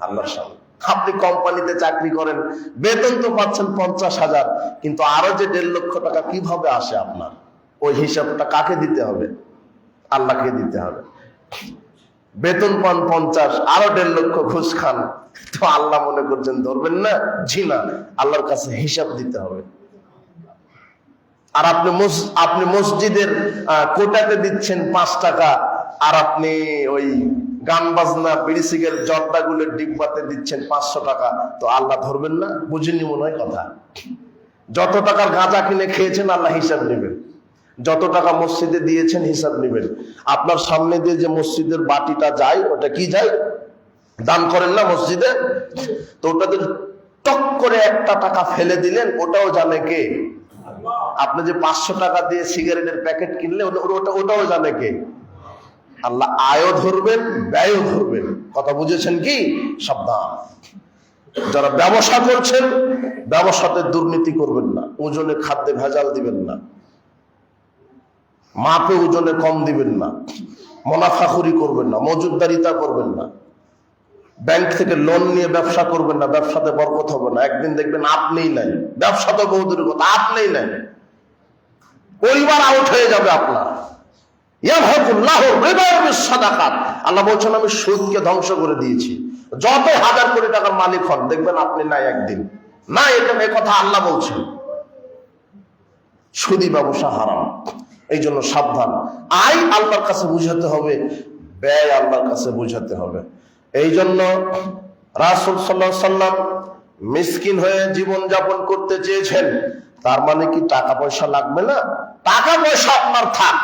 আল্লাহর সামনে। আপনি কোম্পানিতে চাকরি করেন, বেতন তো পাচ্ছেন 50,000, কিন্তু আরো যে 1.5 লক্ষ টাকা কিভাবে আসে আপনার, ওই হিসাবটা কাকে দিতে হবে? আল্লাহকে দিতে হবে। বেতন পান 50, আরো 1.5 লক্ষ ঘুষ খান, তো আল্লাহ মনে করছেন ধরবেন না? জি না, আল্লাহর কাছে হিসাব দিতে হবে। আর আপনি মসজিদের কোটাতে দিচ্ছেন 5 টাকা, আর আপনি ওই গান বাজনা বিড়ি সিগারেট জর্দাগুলোর ডিব্বাতে দিচ্ছেন 500 টাকা, তো আল্লাহ ধরবেন না? বুঝেননি মনে হয় কথা। যত টাকার গাঁজা কিনে খেয়েছেন আল্লাহ হিসাব নেবেন, যত টাকা মসজিদে দিয়েছেন হিসাব নেবেন। আপনার সামনে দিয়ে যে মসজিদের বাটিটা যায়, ওটা কি যায়? দান করেন না মসজিদে, তো ওটাতে টক করে 1টা টাকা ফেলে দিলেন, ওটাও জানে কে? আপনি যে 500 টাকা দিয়ে সিগারেটের প্যাকেট কিনলে ওটাও জানে কে? আল্লাহ। আয়ও ধরবেন, ব্যয়ও ধরবেন। কথা বুঝেছেন কি? সাবধান। যারা ব্যবসা করছেন, ব্যবসাতে দুর্নীতি করবেন না, ওজনে খাদ্যে ভেজাল দিবেন না, মাপে ওজনে কম দিবেন না, মুনাফাখুরি করবেন না, মজুদদারিতা করবেন না, ব্যাংক থেকে লোন নিয়ে ব্যবসা করবেন না, ব্যবসাতে বরকত হবে না। একদিন দেখবেন আপনিই নাই, ব্যবসা তো বহুদূরের কথা, আপনিই নাই, পরিবার আউট হয়ে যাবে আপনার। আল্লাহ বলছেন আমি সুদকে ধ্বংস করে দিয়েছি। যত 1000 কোটি টাকার মালিক হন, দেখবেন আপনি নাই একদিন। না, এটা এই কথা আল্লাহ বলছেন। সুদী ব্যবসা হারাম। এই জন্য সাবধান। আয় আল্লাহর কাছে বুঝাতে হবে, ব্যয় আল্লাহর কাছে বুঝাতে হবে। এই জন্য রাসূল সাল্লাল্লাহু আলাইহি ওয়াসাল্লাম মিসকিন হয়ে জীবন যাপন করতে চেয়েছেন। তার মানে কি টাকা পয়সা লাগবে না? টাকা পয়সা আপনার থাক,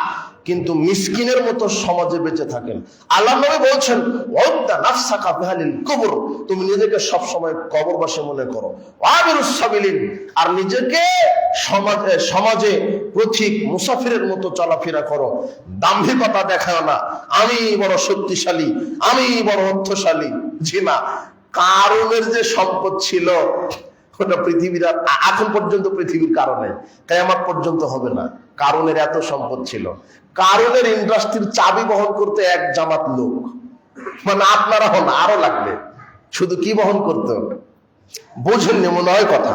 কিন্তু মিসকিনের মতো সমাজে বেঁচে থাকেন। আল্লাহ নবী বলছেন, ওয়াদ্দা নাফসাকা বিহালিল কুবর, তুমি নিজেকে সব সময় কবরবাসী মনে করো। ওয়াবিরুস সাবিলিন, আর নিজেকে সমাজে পথিক মুসাফিরের মতো চলাফেরা করো। দাম্ভিকতা দেখাও না, আমি বড় শক্তিশালী, আমি বড় অর্থশালী। জি না, কারণের যে সম্পদ ছিল ওটা পৃথিবীর এখন পর্যন্ত পৃথিবীর কারণে কিয়ামত পর্যন্ত হবে না। কারণের এত সম্পদ ছিল, কারণের ইন্ডাস্ট্রির চাবি বহন করতে এক জামাত লোক, মানে আপনারা হন, আরো লাগবে। শুধু কি বহন করতে হবে? বুঝেননি মনে হয় কথা,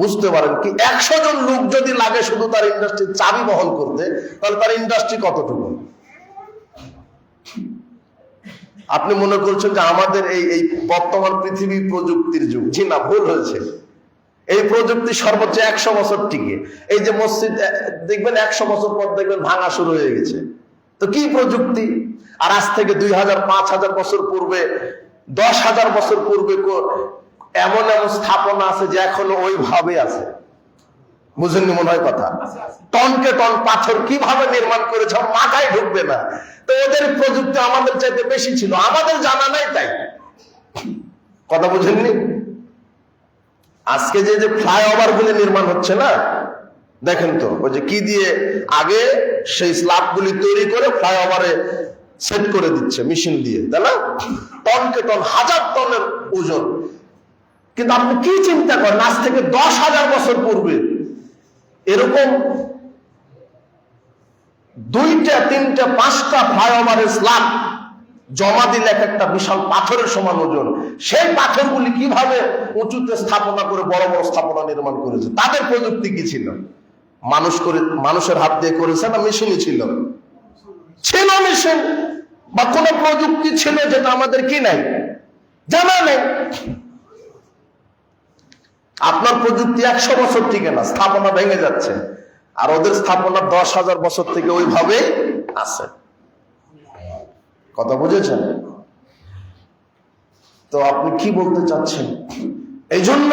বুঝতে পারেন কি? 100 জন লোক যদি লাগে শুধু তার ইন্ডাস্ট্রির চাবি বহন করতে, তাহলে তার ইন্ডাস্ট্রি কতটুকু? আপনি মনে করছেন যে আমাদের এই বর্তমান পৃথিবী প্রযুক্তির যুগ। জি না, ভুল হয়েছে। এই প্রযুক্তি সর্বোচ্চ 100 বছর টিকে। এই যে মসজিদ দেখবেন 100 বছর পর দেখবেন ভাঙা শুরু হয়ে গেছে, তো কি প্রযুক্তি? আর আজ থেকে 2000 5000 বছর পূর্বে, 10,000 বছর পূর্বে এমন এমন স্থাপনা আছে যে এখনো ওইভাবে আছে। বুঝেননি মনে হয় কথা। টনকে টন পাথর কিভাবে নির্মাণ করেছে মাথায় ঢুকবে না। তো ওদের প্রযুক্তি আমাদের চাইতে বেশি ছিল, আমাদের জানা নাই তাই। কথা বুঝেননি? আজকে যে ফ্লাইওভার গুলি নির্মাণ হচ্ছে না, দেখেন তো ওই যে কি দিয়ে আগে সেই স্ল্যাব গুলি তৈরি করে ফ্লাইওভারে সেট করে দিচ্ছে মেশিন দিয়ে, তাই না? টনকে টন, 1000 টনের ওজন। কিন্তু আপনি কি চিন্তা করেন, আজ থেকে 10,000 বছর পূর্বে এরকম 2টা 3টা 5টা ফ্লাইওভারের স্ল্যাব জমা দিলে একটা বিশাল পাথরের সমান ওজন। সেই পাথরগুলি কিভাবে উঁচুতে স্থাপনা করে বড় বড় স্থাপনা নির্মাণ করেছে? তাদের প্রযুক্তি কি ছিল? মানুষের হাত দিয়ে করেছে না মেশিনই ছিল? ছিল মেশিন বা কোন প্রযুক্তি ছিল যেটা আমাদের কি নাই, জানা নেই। আপনার প্রযুক্তি 100 বছর টিকে না, স্থাপনা ভেঙে যাচ্ছে, আর ওদের স্থাপনা 10,000 বছর থেকে ওইভাবে আছে। কথা বুঝেছেন? তো আপনি কি বলতে চাচ্ছেন? এই জন্য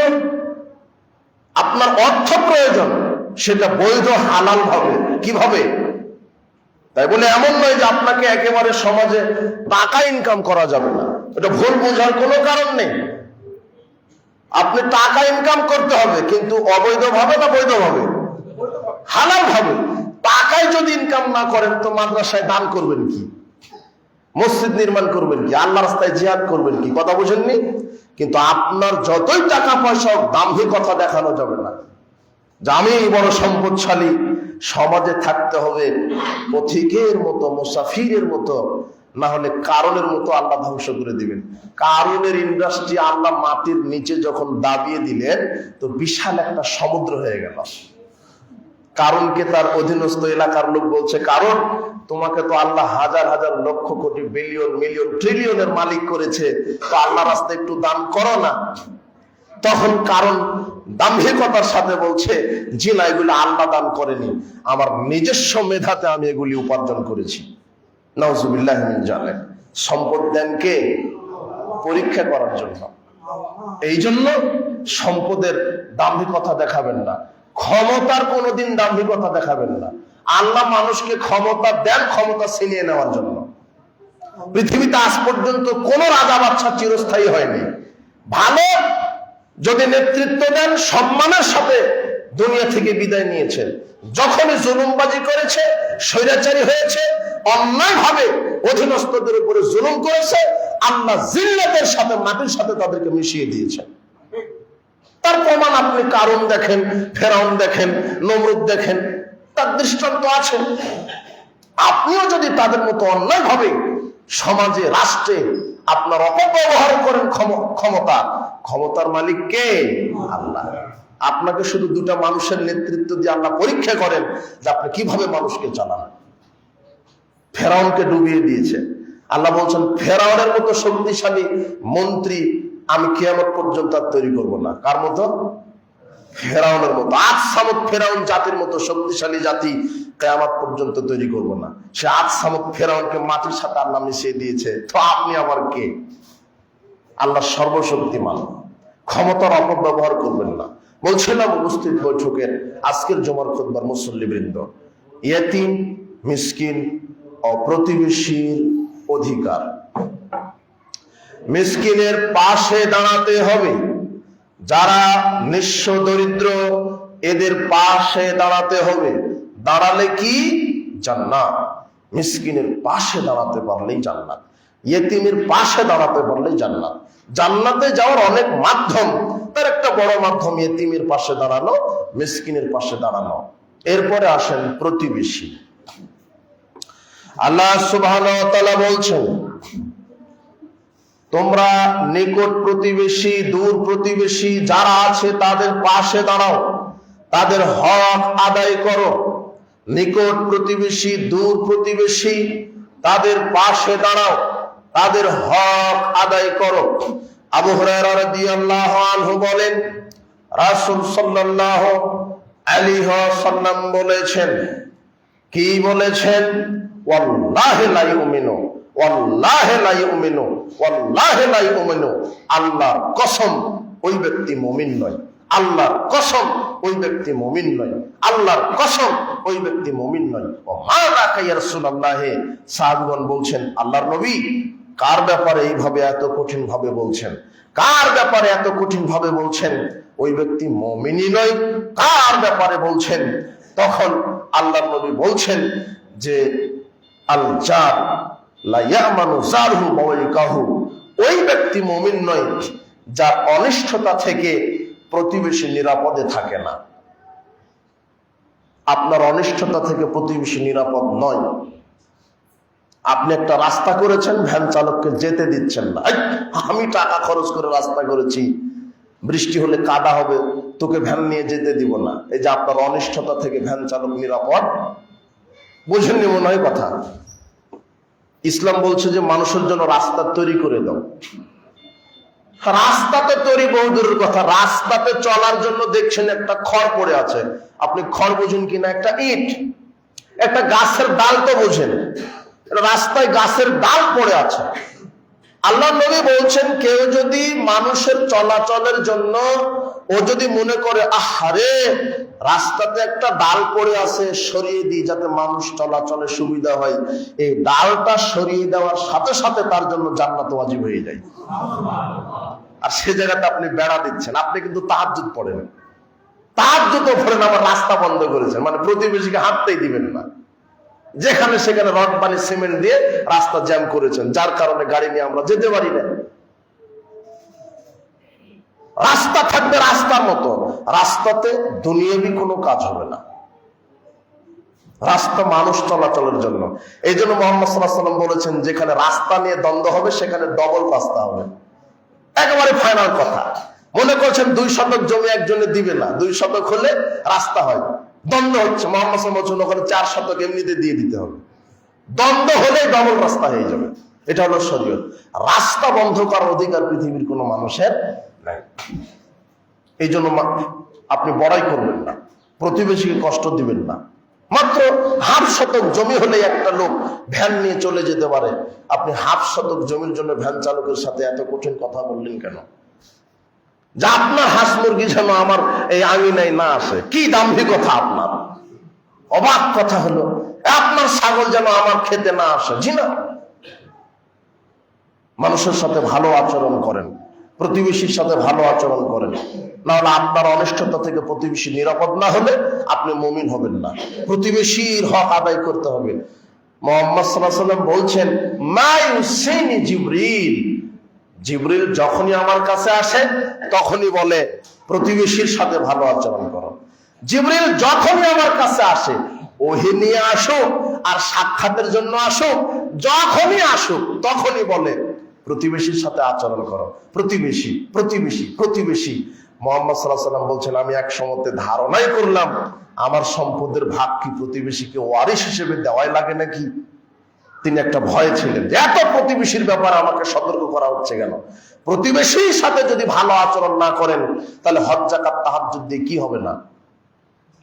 আপনার অর্থ প্রয়োজন, সেটা বৈধ হালাল ভাবে। কিভাবে? তাই বলে এমন নয় যে আপনাকে একেবারে সমাজে টাকা ইনকাম করা যাবে না, এটা ভুল বোঝার কোনো কারণ নেই। আপনি টাকা ইনকাম করতে হবে, কিন্তু অবৈধ ভাবে না বৈধ ভাবে? হালাল ভাবে। টাকায় যদি ইনকাম না করেন তো মাদ্রাসায় দান করবেন কি, মসজিদ নির্মাণ করবেন কি, আল্লাহ রাস্তায় জিহাদ করবেন কি? কথা বুঝেননি? কিন্তু আপনার যতই টাকা পয়সা হোক, দাম্ভিকতা দেখানো যাবে না যে আমি বড় সম্পদশালী। সমাজে থাকতে হবে পথিকের মতো, মুসাফিরের মতো, না হলে কারণের মতো আল্লাহ ধ্বংস করে দিবেন। কারণের ইন্ডাস্ট্রি আল্লাহ মাটির নিচে যখন দাবিয়ে দিলেন, তো বিশাল একটা সমুদ্র হয়ে গেল। কারণকে তার অধীনস্থ এলাকার লোক বলছে, কারণ তোমাকে তো আল্লাহ হাজার হাজার লক্ষ কোটি বিলিয়ন মিলিয়ন ট্রিলিয়নের মালিক করেছে, তো আল্লাহ রাস্তায় একটু দান করো না। তখন কারণ দাম্ভিকতার সাথে বলছে, জি না, এগুলো আল্লাহ দান করেনি, আমার নিজস্ব মেধাতে আমি এগুলি উপার্জন করেছি। নাউজুবিল্লাহ মিন জালিক। সম্পদ দেন কে? পরীক্ষা করার জন্য। এই জন্য সম্পদের দাম্ভিকতা দেখাবেন না, ক্ষমতার কোনোদিন দাম্ভিকতা দেখাবেন না। আল্লাহ মানুষকে ক্ষমতা দেন ক্ষমতা ছিনিয়ে নেওয়ার জন্য। পৃথিবীতে আজ পর্যন্ত কোন রাজা বাদশা চিরস্থায়ী হয়নি। ভালো যদি নেতৃত্ব দেন, সম্মানের সাথে দুনিয়া থেকে বিদায় নিয়েছেন। যখনই জুলুমবাজি করেছে, স্বৈরাচারী হয়েছে, অন্যায়ভাবে অধীনস্থদের উপরে জুলুম করেছে, আল্লাহ জিল্লাতের সাথে, মাটির সাথে তাদেরকে মিশিয়ে দিয়েছেন। তার প্রমাণ আপনি কারণ দেখেন, ফেরাউন দেখেন, নমরুদ দেখেন, তার দৃষ্টান্ত আছে। আপনিও যদি তাদের মতো অন্যায়ভাবে সমাজে, রাষ্ট্রে আপনার অপব্যবহার করেন ক্ষমতার মালিক কে? আল্লাহ। আপনাকে শুধু দুটা মানুষের নেতৃত্ব দিয়ে আল্লাহ পরীক্ষা করেন যে আপনি কিভাবে মানুষকে চালান। ফেরাউনকে ডুবিয়ে দিয়েছে। আল্লাহ বলছেন, ফেরাউনের মতো শক্তিশালী মন্ত্রী আমি কিয়ামত পর্যন্ত আর তৈরি করব না। কার মতো? ফেরাউনের মতো। আজ সামুদ ফেরাউন জাতির মতো শক্তিশালী জাতি কিয়ামত পর্যন্ত তৈরি করব না। সে আজ সামুদ ফেরাউনকে মাটির সাথে আল্লাহ মিশিয়ে দিয়েছে, তো আপনি আবার কে? আল্লাহ সর্বশক্তিমান। ক্ষমতার অপব্যবহার করবেন না। বলছিলাম উপস্থিত বৈঠকের আজকের জুমার খুতবার মুসল্লিবৃন্দ, ইয়েতিম, মিসকিন ও প্রতিবেশীর অধিকার। মিসকিনের পাশে দাঁড়াতে হবে। যারা নিঃস্ব দরিদ্র, এদের পাশে দাঁড়াতে হবে। দাঁড়ালে কি? জান্নাত। মিসকিনের পাশে দাঁড়াতে পারলেই জান্নাত, ইয়েতিমের পাশে দাঁড়াতে পারলেই জান্নাত। জান্নাতে যাওয়ার অনেক মাধ্যম, তার একটা বড় মাধ্যম ইয়েতিমের পাশে দাঁড়ানো, মিসকিনের পাশে দাঁড়ানো। এরপরে আসেন প্রতিবেশী। আল্লাহ সুবহানাহু ওয়া তাআলা বলছেন, তোমরা নিকট প্রতিবেশী, দূর প্রতিবেশী যারা আছে তাদের পাশে দাঁড়াও, তাদের হক আদায় করো। নিকট প্রতিবেশী, দূর প্রতিবেশী তাদের পাশে দাঁড়াও, তাদের হক আদায় করো। আবু হুরায়রা রাদিয়াল্লাহু আনহু বলেন, রাসূল সাল্লাল্লাহু আলাইহি ওয়াসাল্লাম বলেছেন, কি বলেছেন? ওয়াল্লাহি লা ইউমিনু, ওয়াল্লাহি লা ইউমিনু, ওয়াল্লাহি লা ইউমিনু। আল্লাহর কসম ওই ব্যক্তি মুমিন নয়। আল্লাহর কসম ওই ব্যক্তি মুমিন নয়। আল্লাহর কসম ওই ব্যক্তি মুমিন নয়। ও মা রাকা ইয়া রাসূলুল্লাহ। সাহাবীগণ বলছেন, আল্লাহর নবী কার ব্যাপারে এইভাবে এত কঠিন ভাবে বলছেন? কার ব্যাপারে এত কঠিন ভাবে বলছেন ওই ব্যক্তি মুমিনই নয়? কার ব্যাপারে বলছেন? তখন আল্লাহর নবী বলছেন যে আল জার লা ইয়ামানু জারহু বাওয়াইকাহু। ওই ব্যক্তি মুমিন নয় যার অনিষ্টতা থেকে প্রতিবেশী নিরাপদে থাকে না। আপনার অনিষ্টতা থেকে প্রতিবেশী নিরাপদ নয়। আপনি একটা রাস্তা করেছেন, ভ্যান চালককে যেতে দিচ্ছেন না। আমি টাকা খরচ করে রাস্তা করেছি, বৃষ্টি হলে কাদা হবে, তোকে ভ্যান নিয়ে যেতে দিব না। এই যে আপনার অনিষ্টতা থেকে ভ্যান চালক নিরাপদ। বুঝেননি মনে হয় কথা? ইসলাম বলছে যে মানুষের জন্য রাস্তা তৈরি করে দাও। রাস্তাতে তৈরি বহুদূরের কথা, রাস্তাতে চলার জন্য দেখছেন একটা খড় পড়ে আছে, আপনি খড় বোঝেন কিনা? একটা ইট, একটা গাছের ডাল তো বোঝেন, রাস্তায় গাছের ডাল পড়ে আছে। আল্লাহ নবী বলছেন, কেউ যদি মানুষের চলাচলের জন্য ও যদি মনে করে আহারে রাস্তাতে একটা ডাল পড়ে আছে, সরিয়ে দিই যাতে মানুষ চলাচলে সুবিধা হয়, এই ডালটা সরিয়ে দেওয়ার সাথে সাথে তার জন্য জান্নাত ওয়াজিব হয়ে যায়। আর সে জায়গাতে আপনি বেড়া দিচ্ছেন, আপনি কিন্তু তাহাজ্জুদ পড়েন, তাহাজ্জুদও পড়েন, আমার রাস্তা বন্ধ করেছেন, মানে প্রতিবেশীকে হাঁটতেই দিবেন না, যেখানে সেখানে রড বালি সিমেন্ট দিয়ে রাস্তা জ্যাম করেছেন, যার কারণে গাড়ি নিয়ে আমরা যেতে পারি না। রাস্তা থাকবে রাস্তার মতো, রাস্তাতে দুনিয়াবি কোনো কাজ হবে না, রাস্তা মানুষ চলাচলের জন্য। এই জন্য মুহাম্মদ সাল্লাল্লাহু আলাইহি ওয়াসাল্লাম বলেছেন, যেখানে রাস্তা নিয়ে দ্বন্দ্ব হবে সেখানে ডবল রাস্তা হবে। একেবারে ফাইনাল কথা। মনে করছেন 2 শতক জমি একজনে দিবে না, 2 শতক হলে রাস্তা হয়, দ্বন্দ্ব হচ্ছে, মুহাম্মদ সাল্লাল্লাহু আলাইহি ওয়াসাল্লাম ওখানে 4 শতক এমনিতে দিয়ে দিতে হবে, দ্বন্দ্ব হলেই ডবল রাস্তা হয়ে যাবে। এটা হলো শরীয়ত। রাস্তা বন্ধ করার অধিকার পৃথিবীর কোনো মানুষের নাই। এই জন্য আপনি বড়াই করবেন না, প্রতিবেশীকে কষ্ট দিবেন না। মাত্র 1/2 শতক জমি হলে একটা লোক ভ্যান নিয়ে চলে যেতে পারে, আপনি 1/2 শতক জমির জন্য ভ্যান চালকের সাথে এত কঠিন কথা বললেন কেন? যে আপনার হাঁস মুরগি যেন আমার এই আঙিনায় না আসে, কি দাম্ভিকতা আপনার! অবাক কথা হলো, আপনার ছাগল যেন আমার খেতে না আসে। জি না, মানুষের সাথে ভালো আচরণ করেন, প্রতিবেশীর সাথে ভালো আচরণ করেন, না হলে আপনার অনিষ্টতা থেকে প্রতিবেশী নিরাপদ না হলে আপনি মুমিন হবেন না। প্রতিবেশীর হক আদায় করতে হবে। মুহাম্মদ সাল্লাল্লাহু আলাইহি ওয়াসাল্লাম বলছেন, মা ইউসিনি জিবরিল, জিবরিল যখনই আমার কাছে আসে তখনই বলে প্রতিবেশীর সাথে ভালো আচরণ করো। জিবরিল যখনই আমার কাছে আসে, ওহী নিয়ে আসুক আর সাক্ষাতের জন্য আসুক, যখনই আসুক তখনই বলে প্রতিবেশীর সাথে আচরণ করো। প্রতিবেশী প্রতিবেশী প্রতিবেশী। মুহাম্মদ সাল্লাল্লাহু আলাইহি ওয়াসাল্লাম বলছেন, আমি এক সময়তে ধারণাই করলাম আমার সম্পদের ভাগ কি প্রতিবেশীকে ওয়ারিশ হিসেবে দেওয়াই লাগে নাকি। তিনি একটা ভয়ে ছিলেন যে এত প্রতিবেশীর ব্যাপারে আমাকে সতর্ক করা হচ্ছে কেন। প্রতিবেশীর সাথে যদি ভালো আচরণ না করেন তাহলে হজ যাকাত তাহাজ্জুদ দিয়ে কি হবে না?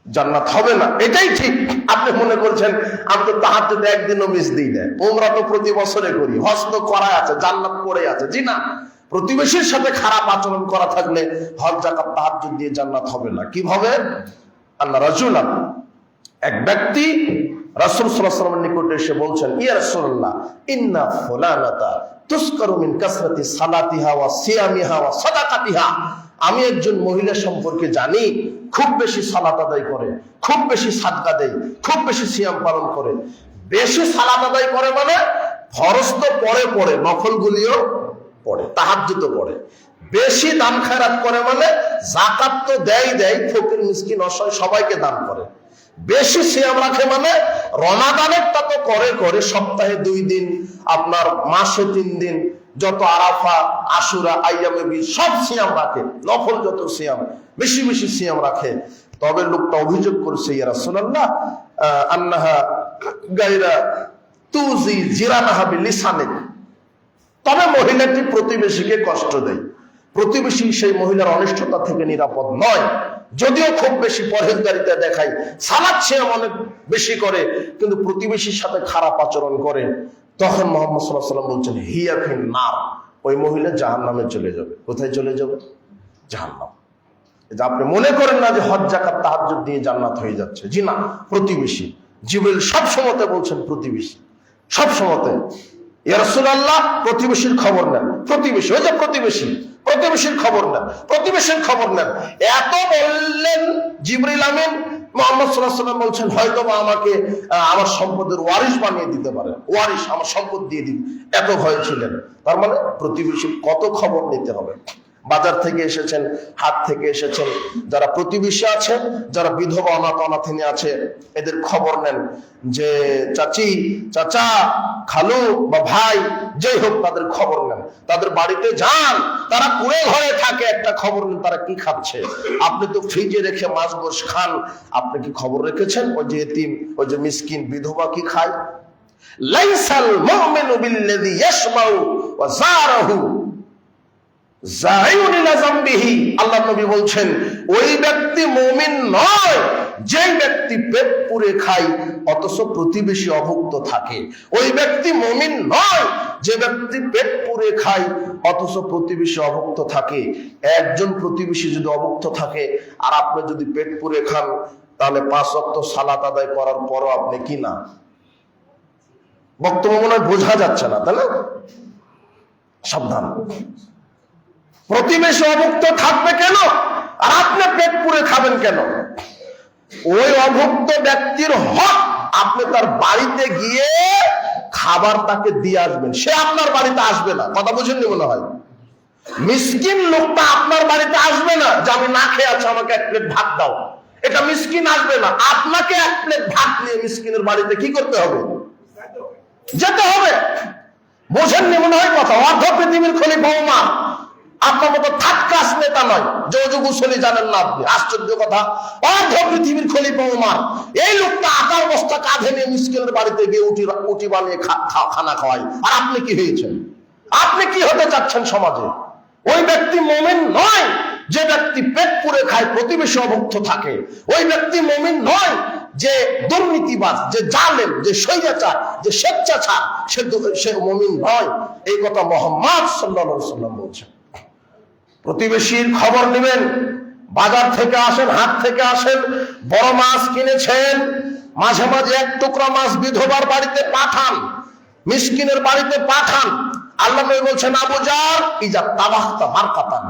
জান্নাত হবে না। এটাই ঠিক। আপনি মনে করছেন আমি তো তাহাজ্জুদ একদিনও মিস দিই না, উমরা তো প্রতি বছরে করি, হজ তো করা আছে, জান্নাত পড়ে আছে। জি না, প্রতিবেশীর সাথে খারাপ আচরণ করা থাকলে হজ যাকাত তাহাজ্জুদ দিয়ে জান্নাত হবে না। কিভাবে? আল্লাহ রাসূলুল্লাহ, এক ব্যক্তি রাসূল সাল্লাল্লাহু আলাইহি ওয়াসাল্লামের নিকটে এসে বলছেন, ইয়া রাসূলুল্লাহ, ইন্না ফুলানাতা তুসকারু মিন কাসরাতি সালাতিহা ওয়া সিয়ামিহা ওয়া সাদাকাতিহা। আমি একজন মহিলা সম্পর্কে জানি, খুব বেশি সালাত আদায় করে, খুব বেশি সাদকা দেয়, খুব বেশি সিয়াম পালন করে। বেশি সালাত আদায় করে মানে ফরজ তো পড়ে পড়ে, নফলগুলিও পড়ে, তাহাজ্জুদও পড়ে। বেশি দান খয়রাত করে মানে যাকাত তো দেয়, ফকির মিসকিন অসহায় সবাইকে দান করে। বেশি সিয়াম রাখে মানে রমাদানেরটা তো করে, সপ্তাহে 2 দিন, আপনার মাসে 3 দিন, যত আরাফা, আশুরা, আইয়ামে বীজ সব সিয়াম রাখে, নফল যত সিয়াম, বেশি বেশি সিয়াম রাখে। তবে লোকটা অভিযোগ করেছে, ইয়া রাসূলুল্লাহ, আন্নাহা গায়রা তুজি জিরানাহা বিলিসানিক। তবে মহিলাটি প্রতিবেশীকে কষ্ট দেয়, প্রতিবেশী সেই মহিলার অনিষ্টতা থেকে নিরাপদ নয়। যদিও খুব বেশি পরহেজগারিতা দেখায়, সালাত সিয়াম অনেক বেশি করে, কিন্তু প্রতিবেশীর সাথে খারাপ আচরণ করে। তখন মুহাম্মদ সাল্লাল্লাহু আলাইহি ওয়াসাল্লাম বলছেন, হিয়া ফিন নার, ওই মহিলা জাহান্নামে চলে যাবে। কোথায় চলে যাবে? জাহান্নাম। এটা আপনি মনে করেন না যে হজ যাকাত তাহাজ্জুদ দিয়ে জান্নাত হয়ে যাচ্ছে। জি না, প্রতিবেশী। জিবরিল সব সময়তে বলছেন প্রতিবেশী, সব সময়তে। ইয়া রাসূলুল্লাহ, প্রতিবেশীর খবর নেন। প্রতিবেশী, ওই যে প্রতিবেশী, প্রতিবেশীর খবর নেন, প্রতিবেশীর খবর নেন। এত বললেন জিবরিল আমিন, মুহাম্মদ সাল্লাল্লাহু আলাইহি ওয়াসাল্লাম বলছেন হয়তো বা আমাকে আমার সম্পদের ওয়ারিশ বানিয়ে দিতে পারে, ওয়ারিশ, আমার সম্পদ দিয়ে দিন, এত ভয় ছিলেন। তার মানে প্রতিবেশীর কত খবর নিতে হবে। বাজার থেকে এসেছেন, হাট থেকে এসেছেন, যারা প্রতিবেশী আছেন, যারা বিধবা অনাথ অনাথিনী আছে, এদের খবর নেন। যে চাচি, চাচা, খালু বা ভাই যেই হোক, তাদের খবর নেন, তাদের বাড়িতে যান। তারা কুড়ে ঘরে থাকে, একটা খবর নেন তারা কি খাচ্ছে। আপনি তো ফ্রিজে রেখে মাছ গোশ খান, আপনি কি খবর রেখেছেন ওই যে এতিম, ওই যে মিসকিন বিধবা কি খায়? লাইসাল মুমিনু বিল্লাযী ইয়াশবাউ ওয়া যারাহু। জাইউন ইলা যামবিহি, আল্লাহর নবী বলছেন ওই ব্যক্তি মুমিন নয় যে ব্যক্তি পেট পুরে খায় অথচ প্রতিবেশী অভুক্ত থাকে। ওই ব্যক্তি মুমিন নয় যে ব্যক্তি পেট পুরে খায় অথচ প্রতিবেশী অভুক্ত থাকে। একজন প্রতিবেশী যদি অভুক্ত থাকে আর আপনি যদি পেট পুরে খান, তাহলে 5 ওয়াক্ত সালাত আদায় করার পরও আপনি কি না? বক্তব্য মনে হয় বোঝা যাচ্ছে না, তাই না? সাবধান। প্রতিবেশী অভুক্ত থাকবে কেন আর আপনি পেট পুরে খাবেন কেন? ওই অভুক্ত ব্যক্তির হক আপনি তার বাড়িতে গিয়ে খাবার তাকে দিয়ে আসবেন, সে আপনার বাড়িতে আসবে না। কথা বুঝেননি মনে হয়? মিসকিন লোকটা আপনার বাড়িতে আসবে না যে আমি না খেয়ে আছি আমাকে 1 প্লেট ভাত দাও, এটা মিসকিন আসবে না। আপনাকে 1 প্লেট ভাত নিয়ে মিসকিনের বাড়িতে কি করতে হবে? যেতে হবে। বোঝেননি মনে হয় কথা? অর্ধ পৃথিবীর খলিফা ওমর আপনার মতো থাক্কাস নেতা নয়, যৌজু গুসলি জানেন না আপনি। আশ্চর্য কথা, অর্ধ পৃথিবীর খলিফা ওমর এই লোকটা আটার বস্তা কাঁধে নিয়ে মিসকিনের বাড়িতে গিয়ে উটি বানিয়ে খানা খাওয়ায়। আর আপনি কি হয়েছেন? আপনি কি হতে চাচ্ছেন সমাজে? ওই ব্যক্তি মুমিন নয় যে ব্যক্তি পেট পুরে খায় প্রতিবেশী অভুক্ত থাকে। ওই ব্যক্তি মুমিন নয় যে দুর্নীতিবাজ, যে জালেম, যে স্বৈরাচার, যে স্বেচ্ছাচার, সে মুমিন নয়। এই কথা মুহাম্মদ সাল্লাল্লাহু আলাইহি ওয়াসাল্লাম বলছেন। প্রতিবেশীর খবর নেবেন। বাজার থেকে আসেন, হাট থেকে আসেন, বড় মাছ কিনেছেন, মাঝে মাঝে 1 টুকরা মাছ বিধবার বাড়িতে পাঠান, মিসকিনের বাড়িতে পাঠান। আল্লাহ নবী বলছেন আবু জার ইজা তাবাখতা বারকাতান,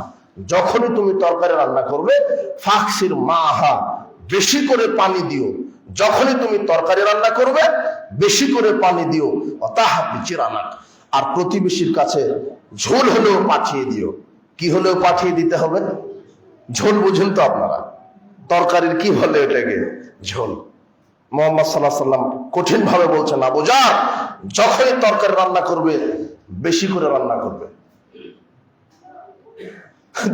যখনই তুমি তরকারি রান্না করবে ফাকসির মাহা, বেশি করে পানি দিও। যখনই তুমি তরকারি রান্না করবে বেশি করে পানি দিও। অতাহা বিচিরানাক, আর প্রতিবেশীর কাছে ঝোল হলেও পাঠিয়ে দিও। কি হলেও পাঠিয়ে দিতে হবে? ঝোল বুঝেন তো আপনারা? তরকারির কি বলে এটাকে? ঝোল। মুহাম্মদ সাল্লাল্লাহু আলাইহি ওয়াসাল্লাম কঠিন ভাবে বলছেন আবু জার যখনই তরকারি রান্না করবে বেশি করে রান্না করবে।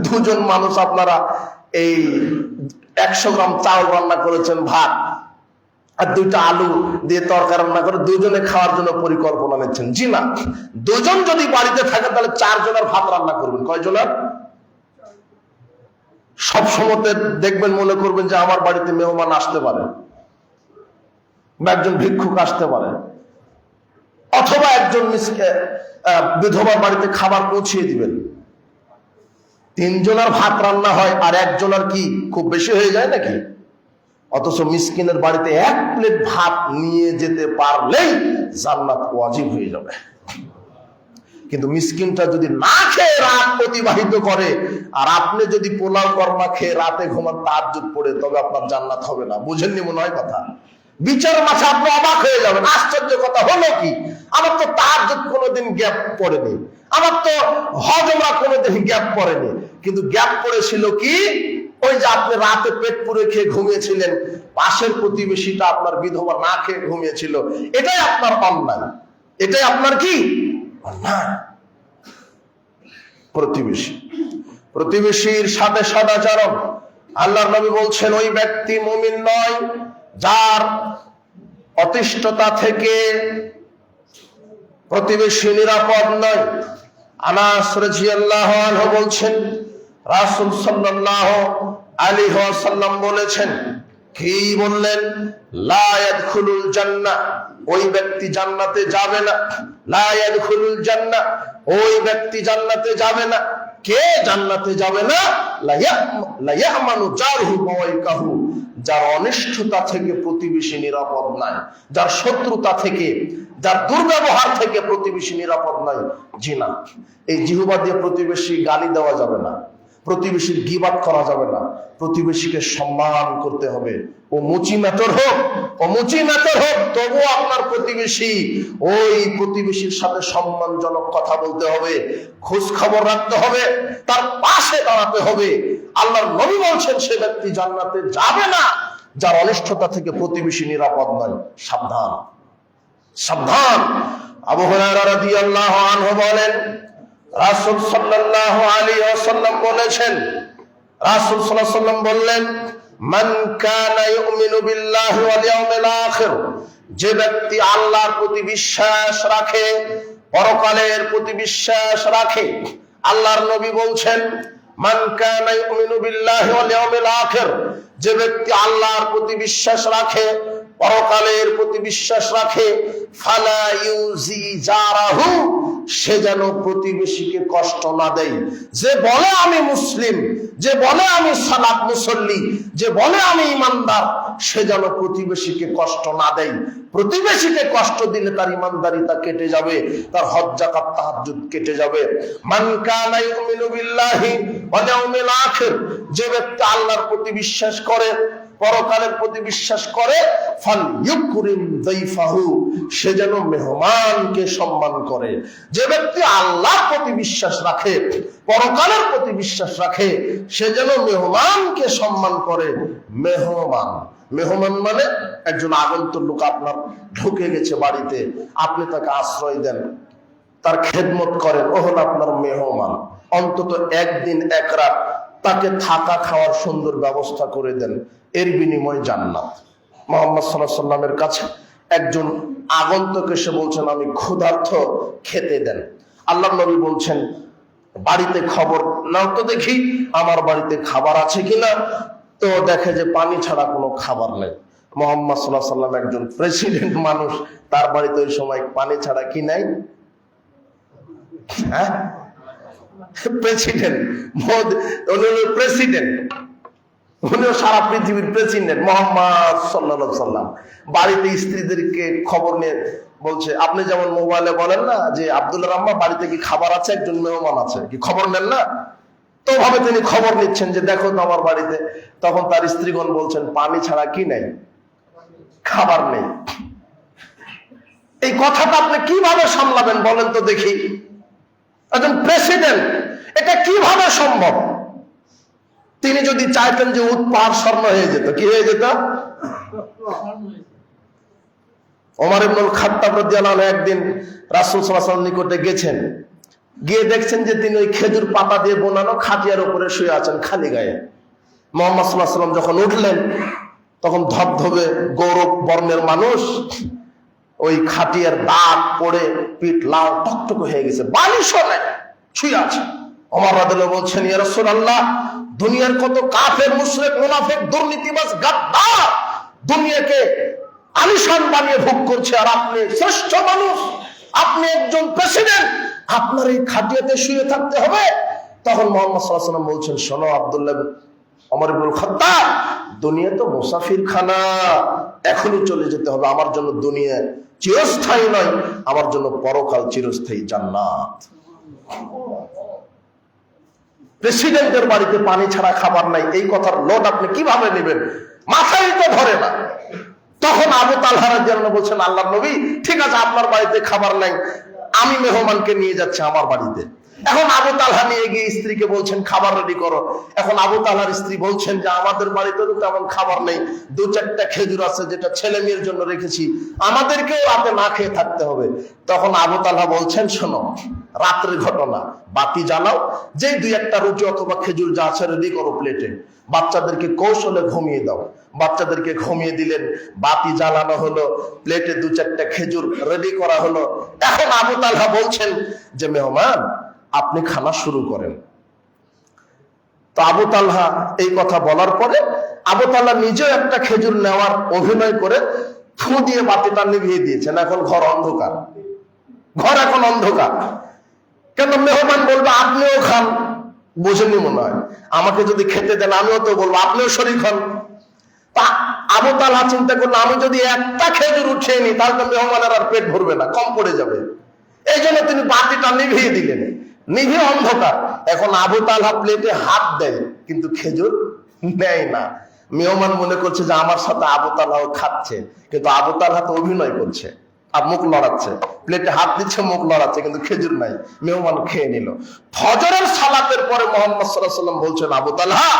2 জন মানুষ আপনারা এই 100 গ্রাম চাল রান্না করেছেন, ভাত আর 2টা আলু দিয়ে তরকারি রান্না করে 2 জনে খাওয়ার জন্য পরিকল্পনা নিচ্ছেন। জি না, 2 জন যদি বাড়িতে থাকে তাহলে 4 জনের ভাত রান্না করবেন। কয় জনের? সব সময় দেখবেন মনে করবেন যে আমার বাড়িতে মেহমান আসতে পারে, বা একজন ভিক্ষুক আসতে পারে, অথবা একজন বিধবার বাড়িতে খাবার পৌঁছিয়ে দিবেন। 3 জনের ভাত রান্না হয় আর 1 জনের কি খুব বেশি হয়ে যায় নাকি? অথচ মিসকিনের বাড়িতে 1 প্লেট ভাত নিয়ে যেতে পারলেই জান্নাত ওয়াজিব হয়ে যাবে। কিন্তু মিসকিনটা যদি না খেয়ে রাত অতিবাহিত করে আর আপনি যদি পোলাও কর্মা খেয়ে রাতে ঘুমান তাহাজ্জুদ পড়ে, তবে আপনার জান্নাত হবে না। বুঝেননি মনে হয় কথা? বিচার মাঝে আপনি অবাক হয়ে যাবেন। আশ্চর্য কথা হলো কি, আমার তো তাহাজ্জুদ কোনোদিন গ্যাপ পড়েনি, আমার তো হজ ওমরা কোনোদিন গ্যাপ পড়েনি। কিন্তু গ্যাপ পড়েছিল কি, ওই যে আপনি রাতে পেট পুরে খেয়ে ঘুমিয়েছিলেন, পাশের প্রতিবেশীটা আপনার বিধবা না খেয়ে ঘুমিয়েছিল। এটাই আপনার অন্যায়, এটাই আপনার কি অন্যায়। প্রতিবেশীর সাথে সদাচরণ, আল্লাহর নবী বলছেন ওই ব্যক্তি মুমিন নয় যার অতিষ্ঠতা থেকে প্রতিবেশী নিরাপদ নয়। আনাস রাদিয়াল্লাহু আনহু বলছেন রাসূল সাল্লাল্লাহু আলাইহি ওয়াসাল্লাম বলেছেন, কি বললেন? লা ইয়াদখুলুল জান্নাহ, ওই ব্যক্তি জান্নাতে যাবে না। লা ইয়াদখুলুল জান্নাহ, ওই ব্যক্তি জান্নাতে যাবে না। কে জান্নাতে যাবে না? লা ইয়ামানু জারহু বাওয়াইকাহু, যার অনিষ্ঠতা থেকে প্রতিবেশী নিরাপদ নাই, যার শত্রুতা থেকে, যার দুর্ব্যবহার থেকে প্রতিবেশী নিরাপদ নাই। জি না, এই জিহ্বা দিয়ে প্রতিবেশী গালি দেওয়া যাবে না, প্রতিবেশীর গীবাত করা যাবে না, প্রতিবেশীকে সম্মান করতে হবে। ও মুচি মেতর হোক, ও মুচি মেতর হোক, তবুও আপনার প্রতিবেশী, ওই প্রতিবেশীর সাথে সম্মানজনক কথা বলতে হবে, খোঁজ খবর রাখতে হবে, তার পাশে দাঁড়াতে হবে। আল্লাহর নবী বলছেন সে ব্যক্তি জান্নাতে যাবে না যার অনিষ্ঠতা থেকে প্রতিবেশী নিরাপদ নয়। সাবধান, সাবধান। আবু হুরায়রা রাদিয়াল্লাহু আনহু বলেন রাসূল সাল্লাল্লাহু আলাইহি ওয়াসাল্লাম বলেছেন, রাসূল সাল্লাল্লাহু আলাইহি ওয়াসাল্লাম বললেন, মান কানা ইউমিনু বিল্লাহি ওয়াল ইয়াউমিল আখির, যে ব্যক্তি আল্লাহর প্রতি বিশ্বাস রাখে, পরকালের প্রতি বিশ্বাস রাখে, আল্লাহর নবী বলছেন, মান কানা ইউমিনু বিল্লাহি ওয়াল ইয়াউমিল আখির, যে ব্যক্তি আল্লাহর প্রতি বিশ্বাস রাখে, পরকালের প্রতি বিশ্বাস রাখে, ফালা ইউজি জারাহু, সে যেন প্রতিবেশীকে কষ্ট না দেয়। যে বলে আমি মুসলিম, যে বলে আমি সালাত মুসল্লি, যে বলে আমি ইমানদার, সে যেন প্রতিবেশীকে কষ্ট না দেয়। প্রতিবেশীকে কষ্ট দিলে তার ইমানদারিতা কেটে যাবে, তার হজ যাকাত তাহাজ্জুদ কেটে যাবে। মান কানা ইউমিনু বিল্লাহি ওয়াল ইয়াউমিল আখির, যে ব্যক্তি আল্লাহর প্রতি বিশ্বাস করে, পরকালের প্রতি বিশ্বাস করে, ফালইউকরিম যায়ফাহু, সে যেন মেহমানকে সম্মান করে। যে ব্যক্তি আল্লাহর প্রতি বিশ্বাস রাখে, পরকালের প্রতি বিশ্বাস রাখে, সে যেন মেহমানকে সম্মান করে। মেহমান, মেহমান মানে একজন আগন্তুক লোক আপনার ঢুকে গেছে বাড়িতে, আপনি তাকে আশ্রয় দেন, তার খেদমত করেন, ও হলো আপনার মেহমান। অন্তত একদিন এক রাত তাকে থাকা খাওয়ার সুন্দর ব্যবস্থা করে দেন, এর বিনিময়ে জান্নাত। মুহাম্মদ সাল্লাল্লাহু আলাইহি ওয়াসাল্লামের কাছে একজন আগন্তুক এসে বলছেন, আমি ক্ষুধার্ত, খেতে দেন। আল্লাহর নবী বলছেন, বাড়িতে খবর নাও তো দেখি আমার বাড়িতে খাবার আছে কিনা। তো দেখে যে পানি ছাড়া কোনো খাবার নেই। মুহাম্মদ সাল্লাল্লাহু আলাইহি ওয়াসাল্লাম একজন প্রেসিডেন্ট মানুষ, তার বাড়িতে ওই সময় পানি ছাড়া কি নাই? হ্যাঁ, প্রেসিডেন্ট, প্রেসিডেন্ট, উনিও সারা পৃথিবীর প্রেসিডেন্ট মুহাম্মদ সাল্লাল্লাহু আলাইহি ওয়াসাল্লাম। বাড়িতে স্ত্রীদেরকে খবর নিয়ে বলছে, আপনি যেমন মোবাইলে বলেন না যে আব্দুল্লাহ আম্মা বাড়িতে কি খাবার আছে, একজন মেহমান আছে, কি খবর নেন না? তো ভাবে তিনি খবর নিচ্ছেন যে দেখো তো আমার বাড়িতে। তখন তার স্ত্রীগণ বলছেন, পানি ছাড়া কি নাই? খাবার নেই। এই কথাটা আপনি কিভাবে সামলাবেন বলেন তো দেখি? একজন প্রেসিডেন্ট, এটা কিভাবে সম্ভব? তিনি যদি চাইতেন যে উট পাহাড় স্বর্ণ হয়ে যেত, কি হয়ে যেত? ওমর ইবনুল খাত্তাব রাদিয়াল্লাহু আনহু একদিন রাসূল সাল্লাল্লাহু আলাইহি ওয়াসাল্লাম নিকটে গেছেন, গিয়ে দেখছেন যে তিনি ওই খেজুর পাতা দিয়ে বোনানো খাটিয়ার উপরে শুয়ে আছেন খালি গায়ে। মুহাম্মদ সাল্লাল্লাহু আলাইহি ওয়াসাল্লাম যখন উঠলেন, তখন ধবধবে গৌরব বর্ণের মানুষ, ওই খাটিয়ার দাগ পড়ে পিঠ লাল টকটক হয়ে গেছে, বালিশও নাই, শুয়ে আছে। ওমর রাদিয়াল্লাহু আনহু বলছেন, ইয়া রাসূলুল্লাহ, দুনিয়ার কত কাফের, মুশরিক, মুনাফিক, দুর্নীতিবাজ, গাদ্দার দুনিয়াকে আলিশান বানিয়ে ভোগ করছে, আর আপনি শ্রেষ্ঠ মানুষ, আপনি একজন প্রেসিডেন্ট, আপনার এই খাটিয়াতে শুয়ে থাকতে হবে? তখন মুহাম্মদ সাল্লাল্লাহু আলাইহি ওয়াসাল্লাম বলছেন, শোনো আব্দুল্লাহ ওমর ইবনুল খাত্তাব, দুনিয়া তো মুসাফির খানা, এখনই চলে যেতে হবে। আমার জন্য দুনিয়া চিরস্থায়ী নয়, আমার জন্য পরকাল চিরস্থায়ী জান্নাত। প্রেসিডেন্টের বাড়িতে পানি ছাড়া খাবার নাই, এই কথার লোড আপনি কিভাবে নেবেন? মাথায় তো ধরে না। তখন আবু তালহা রাদিয়াল্লাহু আনহু বলছেন, আল্লাহর নবী, ঠিক আছে আপনার বাড়িতে খাবার নাই, আমি মেহমানকে নিয়ে যাচ্ছি আমার বাড়িতে। এখন আবু তালহা নিয়ে গিয়ে স্ত্রীকে বলছেন খাবার রেডি করো। এখন আবু তালহার স্ত্রী বলছেন যে আমাদের বাড়িতে তো তেমন খাবার নেই, 2-4টা খেজুর আছে যেটা ছেলে মেয়ের জন্য রেখেছি, আমাদেরকেও রাতে না খেয়ে থাকতে হবে। তখন আবু তালহা বলছেন, শোনো, রাত্রের ঘটনা, বাতি জ্বালাও, যে 2-1টা রুটি অথবা খেজুর যা আছে রেডি করো প্লেটে, বাচ্চাদেরকে কৌশলে ঘুমিয়ে দাও। বাচ্চাদেরকে ঘুমিয়ে দিলেন, বাতি জ্বালানো হলো, প্লেটে 2-4টা খেজুর রেডি করা হলো। এখন আবু তালহা বলছেন যে মেহমান, আপনি খানা শুরু করেন। তো আবু তালহা এই কথা বলার পরে আবু তালহা নিজেও একটা খেজুর নেওয়ার অভিনয় করে ফু দিয়ে বাতিটা নিভিয়ে দিয়েছেন। এখন ঘর অন্ধকার, ঘর এখন অন্ধকার। কেন? মেহমান বলবে আপনিও খান, বোঝেননি মনে হয়, আমাকে যদি খেতে দেন আমিও তো বলবো আপনিও শরীক হন। তা আবু তালহা চিন্তা করলো, আমি যদি একটা খেজুর উঠিয়ে নিই তাহলে মেহমানের আর পেট ভরবে না, কম পড়ে যাবে। এই জন্য তিনি বাতিটা নিভিয়ে দিলেন, নিভিয়ে অন্ধকার। এখন আবু তালহা প্লেটে হাত দেয় কিন্তু খেজুর নেয় না। মেহমান মনে করছে যে আমার সাথে আবু তালহাও খাচ্ছে, কিন্তু আবু তালহা তো অভিনয় করছে, আর মুখ লড়াচ্ছে, প্লেটে হাত দিচ্ছে, মুখ লড়াচ্ছে, কিন্তু খেজুর নাই। মেহমান খেয়ে নিল। ফজরের সালাতের পরে মুহাম্মদ সাল্লাল্লাহু আলাইহি ওয়াসাল্লাম বলছেন, আবু তালহা,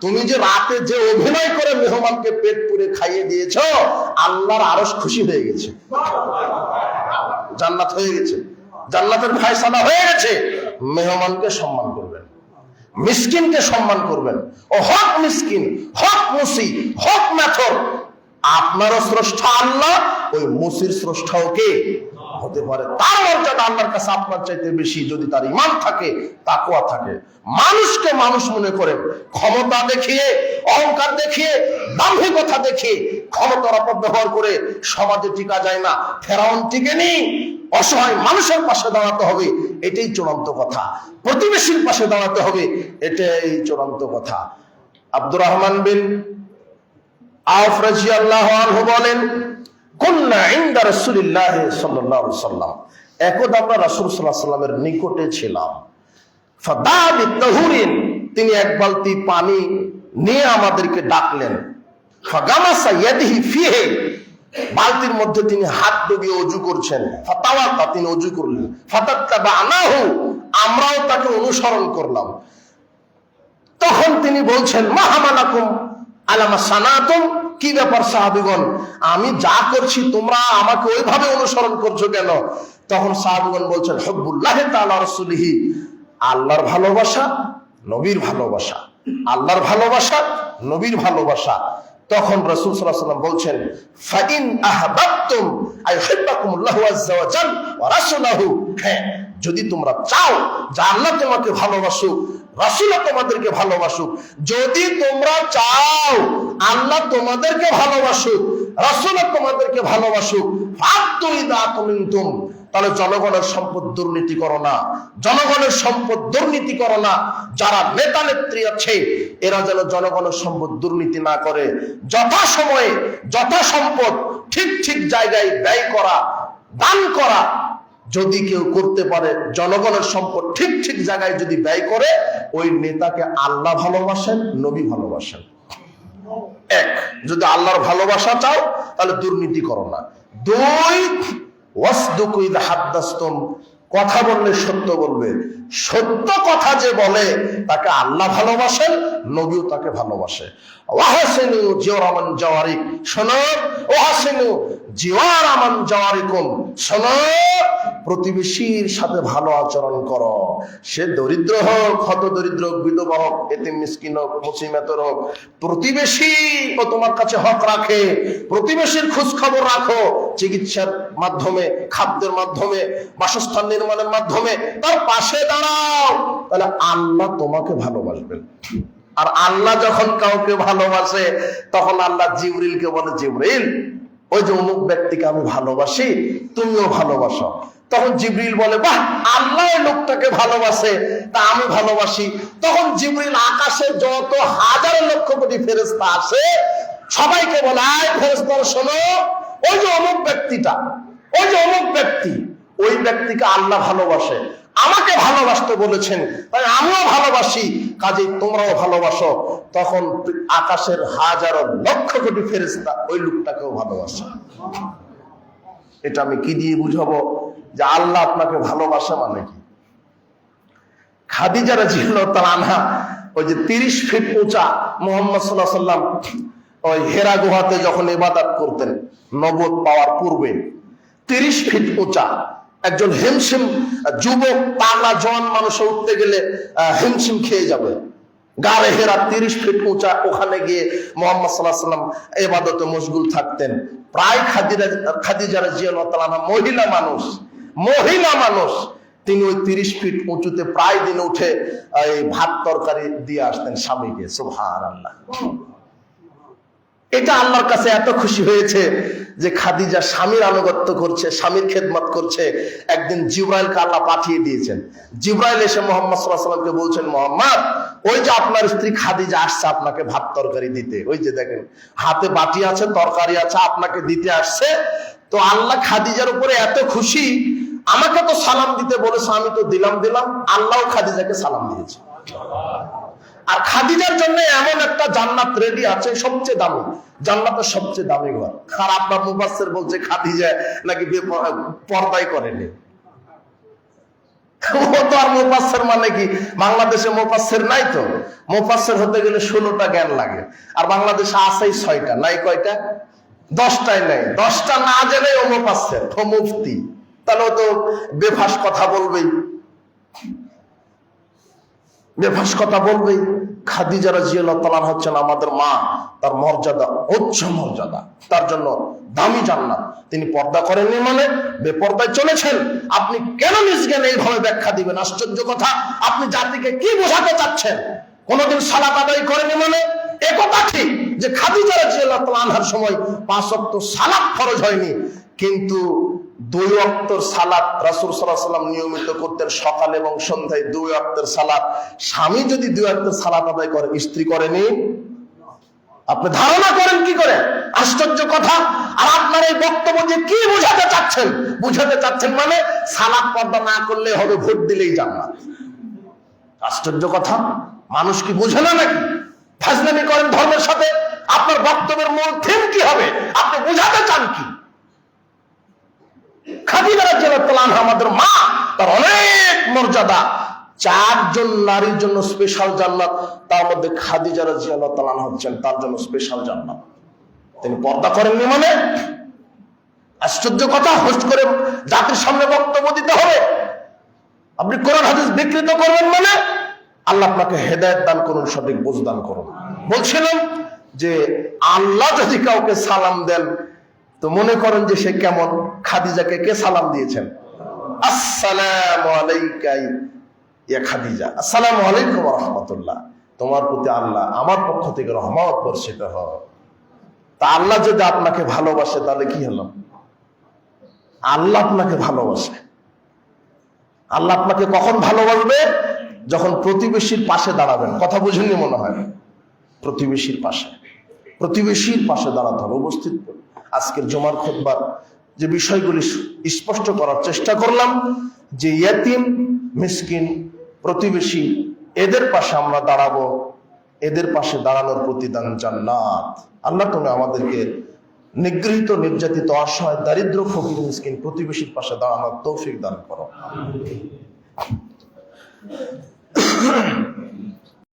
তুমি যে রাতে যে অভিনয় করে মেহমানকে পেট পুরে খাইয়ে দিয়েছো, আল্লাহর আরশ খুশি হয়ে গেছে, জান্নাত হয়ে গেছে, জান্নাতের ফয়সালা হয়ে গেছে। মেহমানকে সম্মান করবেন, মিসকিনকে সম্মান করবেন। ও হক মিসকিন, হক মুসি, হক মেথর, আপনারও স্রষ্টা আল্লাহ, ওই মুসির স্রষ্টাও কে? হতে পারে তার মর্যাদা আল্লাহর কাছে আপনার চাইতে বেশি যদি তার ঈমান থাকে, তাকওয়া থাকে। মানুষকে মানুষ মনে করে ক্ষমতা দেখিয়ে, অহংকার দেখিয়ে, দাম্ভিকতা দেখিয়ে ক্ষমতার অপব্যবহার করে সমাজে টিকা যায় না। ফেরাউন টিকেনি। অসহায় মানুষের পাশে দাঁড়াতে হবে, এটাই চূড়ান্ত কথা। প্রতিবেশীর পাশে দাঁড়াতে হবে, এটাই চূড়ান্ত কথা। আব্দুর রহমান বিন আওফ রাদিয়াল্লাহু আনহু বলেন, কুন্না ইনদা রাসূলিল্লাহি সাল্লাল্লাহু আলাইহি ওয়াসাল্লাম, একদা আমরা রাসূল সাল্লাল্লাহু আলাইহি ওয়াসাল্লামের নিকটে ছিলাম। ফাদাবি তাহুরিন, তিনি এক বালতি পানি নিয়ে আমাদেরকে ডাকলেন। ফাগামাসা ইয়াদিহি ফিহি, বালতির মধ্যে তিনি হাত ডুবিয়ে ওযু করছেন। ফাতাওয়াদা, তিনি ওযু করলেন। ফাতাত্তাবানাহু, আমরাও তাকে অনুসরণ করলাম। তখন তিনি বলছেন, মা হামালাকুম আলা মা সানাতুম, কি ব্যাপার সাহাবীগণ, আমি যা করছি তোমরা আমাকে ওইভাবে অনুসরণ করছো কেন? তখন সাহাবীগণ বলছেন, হুব্বুল্লাহি তাআলা রাসূলিহি, আল্লাহর ভালোবাসা, নবীর ভালোবাসা, আল্লাহর ভালোবাসা, নবীর ভালোবাসা। তখন রাসূল সাল্লাল্লাহু আলাইহি ওয়াসাল্লাম বলছেন, ফাইন আহবাবতুম আইয়ুহিব্বুকুমুল্লাহু আযজা ওয়া জাল ওয়া রাসূলুহু, হ্যাঁ, যদি তোমরা চাও যে আল্লাহ তোমাকে ভালোবাসুক, রাসূলও তোমাদেরকে ভালোবাসুক, যদি তোমরা চাও আল্লাহ তোমাদেরকে ভালোবাসুক, রাসূলও তোমাদেরকে ভালোবাসুক, ফাতু ইযা কুনতুম, তাহলে জনগণের সম্পদ দুর্নীতি করো না, জনগণের সম্পদ দুর্নীতি করো না। যারা নেতা নেত্রী আছে এরা যেন জনগণের সম্পদ দুর্নীতি না করে, যথাসময়ে যথা সম্পদ ঠিক ঠিক জায়গায় ব্যয় করা, দান করা যদি কেউ করতে পারে, জনগণের সম্পদ ঠিক ঠিক জায়গায় যদি ব্যয় করে, ওই নেতাকে আল্লাহ ভালোবাসেন, নবী ভালোবাসেন। এক, যদি আল্লাহর ভালোবাসা চাও তাহলে দুর্নীতি করো না। দুই, ওয়াসদুকু ইযা হাদাসতুম, কথা বললে সত্য বলবে। সত্য কথা যে বলে তাকে আল্লাহ ভালোবাসেন, নবীও তাকে ভালোবাসে। ওয়াহসিনু জিওরা মান জাওয়ারিক, শোনো, ওয়াহসিনু জিওরা মান জাওয়ারিকুম, শোনো, প্রতিবেশীর সাথে ভালো আচরণ করো। সে দরিদ্র হোক, হত দরিদ্র হোক, বিধবা হোক, এতিম মিসকিন হোক, মুসিমাতের হোক, প্রতিবেশী ও তোমার কাছে হক রাখে। প্রতিবেশীর খোঁজ খবর রাখো, চিকিৎসার মাধ্যমে, খাদ্যের মাধ্যমে, বাসস্থান নির্মাণের মাধ্যমে তার পাশে দাঁড়াও, তাহলে আল্লাহ তোমাকে ভালোবাসবেন। আর আল্লাহ যখন কাউকে ভালোবাসে তখন আল্লাহ জিবরিলকে বলে, জিবরিল, ওই যে অমুক ব্যক্তিকে আমি ভালোবাসি, তুমিও ভালোবাসো। তখন জিবরিল বলে, বাহ, আল্লাহ ওই লোকটাকে ভালোবাসে, তা আমি ভালোবাসি। তখন জিবরিল আকাশে যত হাজার লক্ষ কোটি ফেরেশতা আছে সবাইকে বলে, আয় ফেরেশতারা শোনো, ওই যে অমুক ব্যক্তিটা, ওই যে অমুক ব্যক্তি, ওই ব্যক্তিকে আল্লাহ ভালোবাসে, আমাকে ভালোবাসতে বলেছেন, তাই আমিও ভালোবাসি, কাজেই তোমরাও ভালোবাসো। তখন আকাশের হাজারো লক্ষ কোটি ফেরেশতা ওই লোকটাকেও ভালোবাসে। এটা আমি কি দিয়ে বুঝাবো যে আল্লাহ আপনাকে ভালোবাসে মানে কি? খাদিজা রাদিয়াল্লাহু তাআলা আনহা, ওই যে 30 ফিট উঁচা মুহাম্মদ সাল্লাল্লাহু আলাইহি ওয়াসাল্লাম ওই হেরা গুহাতে যখন ইবাদত করতেন নবুয়ত পাওয়ার পূর্বে, 30 ফিট উঁচা একজন হিমশিম যুবক তাগড়া জওয়ান মানুষ উঠতে গেলে হিমশিম খেয়ে যাবে। গারে হেরা 30 ফিট উঁচা, ওখানে গিয়ে মুহাম্মদ সাল্লাল্লাহু আলাইহি ওয়াসাল্লাম ইবাদতে মশগুল থাকতেন। প্রায় খাদিজা রাদিয়াল্লাহু তাআলা মহিলা মানুষ, তিনি ওই 30 ফিট উঁচুতে প্রায় দিন উঠে এই ভাত তরকারি দিয়ে আসতেন স্বামীকে। সুবহানাল্লাহ। এটা আল্লাহর কাছে এত খুশি হয়েছে যে খাদিজা স্বামীর আনুগত্য করছে, স্বামীর খেদমত করছে। একদিন জিবরাইলকে আল্লাহ পাঠিয়ে দিয়েছেন। জিবরাইল এসে মুহাম্মদ সাল্লাল্লাহু আলাইহি ওয়াসাল্লামকে বলছেন, মুহাম্মদ, ওই যে আপনার স্ত্রী খাদিজা আসছে আপনাকে ভাত তরকারি দিতে, ওই যে দেখেন হাতে বাটি আছে, তরকারি আছে, আপনাকে দিতে আসছে। তো আল্লাহ খাদিজার উপরে এত খুশি, আমাকে তো সালাম দিতে বলেছে, আমি তো দিলাম, আল্লাহও খাদিজাকে সালাম দিয়েছে। আর খাদিজার জন্য এমন একটা জান্নাত রেডি আছে, সবচেয়ে দামি, জান্নাতের সবচেয়ে দামি ঘর। আর আপনার মুফাসসির বলছে খাদিজা নাকি পর্দাই করেনি। ও তো আর মুফাসসির মানে কি, বাংলাদেশে মুফাসসির নাই তো। মুফাসসির হতে গেলে 16টা জ্ঞান লাগে, আর বাংলাদেশে আছেই 6টা, নাই কয়টা? 10টাই নাই। 10টা না জেনে ও মুফাসসির, ও মুফতি, তাহলে তো বেফাস কথা বলবেই, বেফাস কথা বলবেই। খাদিজা রাদিয়াল্লাহু তাআলা হচ্ছেন আমাদের মা, তার মর্যাদা উচ্চ মর্যাদা, তার জন্য দামি জান্নাত। তিনি পর্দা করেননি মানে বেপর্দায় চলেছেন। আপনি কেন নিজজ্ঞানে এইভাবে ব্যাখ্যা দিবেন? আশ্চর্য কথা। আপনি জাতিকে কি বোঝাতে চাচ্ছেন? কোনদিন সালাত আদায় করেনি মানে একথা ঠিক যে খাদিজা রাদিয়াল্লাহু তাআলা আনহার সময় 5 ওয়াক্ত সালাত ফরজ হয়নি, কিন্তু 2 ওয়াক্তের সালাত রাসূল সাল্লাল্লাহু আলাইহি ওয়াসাল্লাম নিয়মিত করতেন, সকাল এবং সন্ধ্যায় 2 ওয়াক্তের সালাত। স্বামী যদি 2 ওয়াক্তের সালাত আদায় করে, স্ত্রী করেনি? আপনি ধারণা করেন কি করে? আশ্চর্য কথা। আর আপনার এই বক্তব্য যে কি বোঝাতে চাচ্ছেন? বুঝাতে চাচ্ছেন মানে সালাত পর্দা না করলে হবে, ভোট দিলেই জান্নাত। আশ্চর্য কথা। মানুষ কি বুঝে না নাকি? ফাজলামি করেন ধর্মের সাথে। আপনার বক্তব্যের মূল থিম কি হবে? আপনি বুঝাতে চান কি? খাদিজা রাদিয়াল্লাহু তাআলা আনহা আমাদের মা, তার অনেক মর্যাদা। 4 জন নারীর জন্য স্পেশাল জান্নাত, তার মধ্যে খাদিজা রাদিয়াল্লাহু তাআলা আনহা হচ্ছেন তার জন্য স্পেশাল জান্নাত। তিনি পর্দা করেননি মানে আশ্চর্য কথা। হোস্ট করে জাতির সামনে বক্তব্য দিতে হবে, আপনি কোরআন হাদিস বিকৃত করবেন মানে আল্লাহ আপনাকে হেদায়েত দান করুন, সঠিক বুঝ দান করুন। বলছিলাম যে আল্লাহ যদি কাউকে সালাম দেন তো মনে করেন যে সে কেমন? খাদিজাকে কে সালাম দিয়েছেন? আসসালামু আলাইকা ইয়া খাদিজা, আসসালামু আলাইকুম ওয়া রাহমাতুল্লাহ, তোমার প্রতি আল্লাহ আমার পক্ষ থেকে রহমত বর্ষিত হোক। তা আল্লাহ যদি আপনাকে ভালোবাসে তাহলে কি হলো? আল্লাহ আপনাকে ভালোবাসে। আল্লাহ আপনাকে কখন ভালোবাসবে? যখন প্রতিবেশীর পাশে দাঁড়াবেন। কথা বুঝেননি মনে হয়। প্রতিবেশীর পাশে দাঁড়াতে হবে। উপস্থিত আজকের জুমার খুতবার যে বিষয়গুলি স্পষ্ট করার চেষ্টা করলাম, যে ইয়াতিম, মিসকিন, প্রতিবেশী, এদের পাশে আমরা দাঁড়াবো। এদের পাশে দাঁড়ানোর প্রতিদান জান্নাত। আল্লাহ তুমি আমাদেরকে নিগৃহীত, নির্যাতিত, অসহায়, দারিদ্র, ফকির, মিসকিন, প্রতিবেশীর পাশে দাঁড়ানোর তৌফিক দান করো।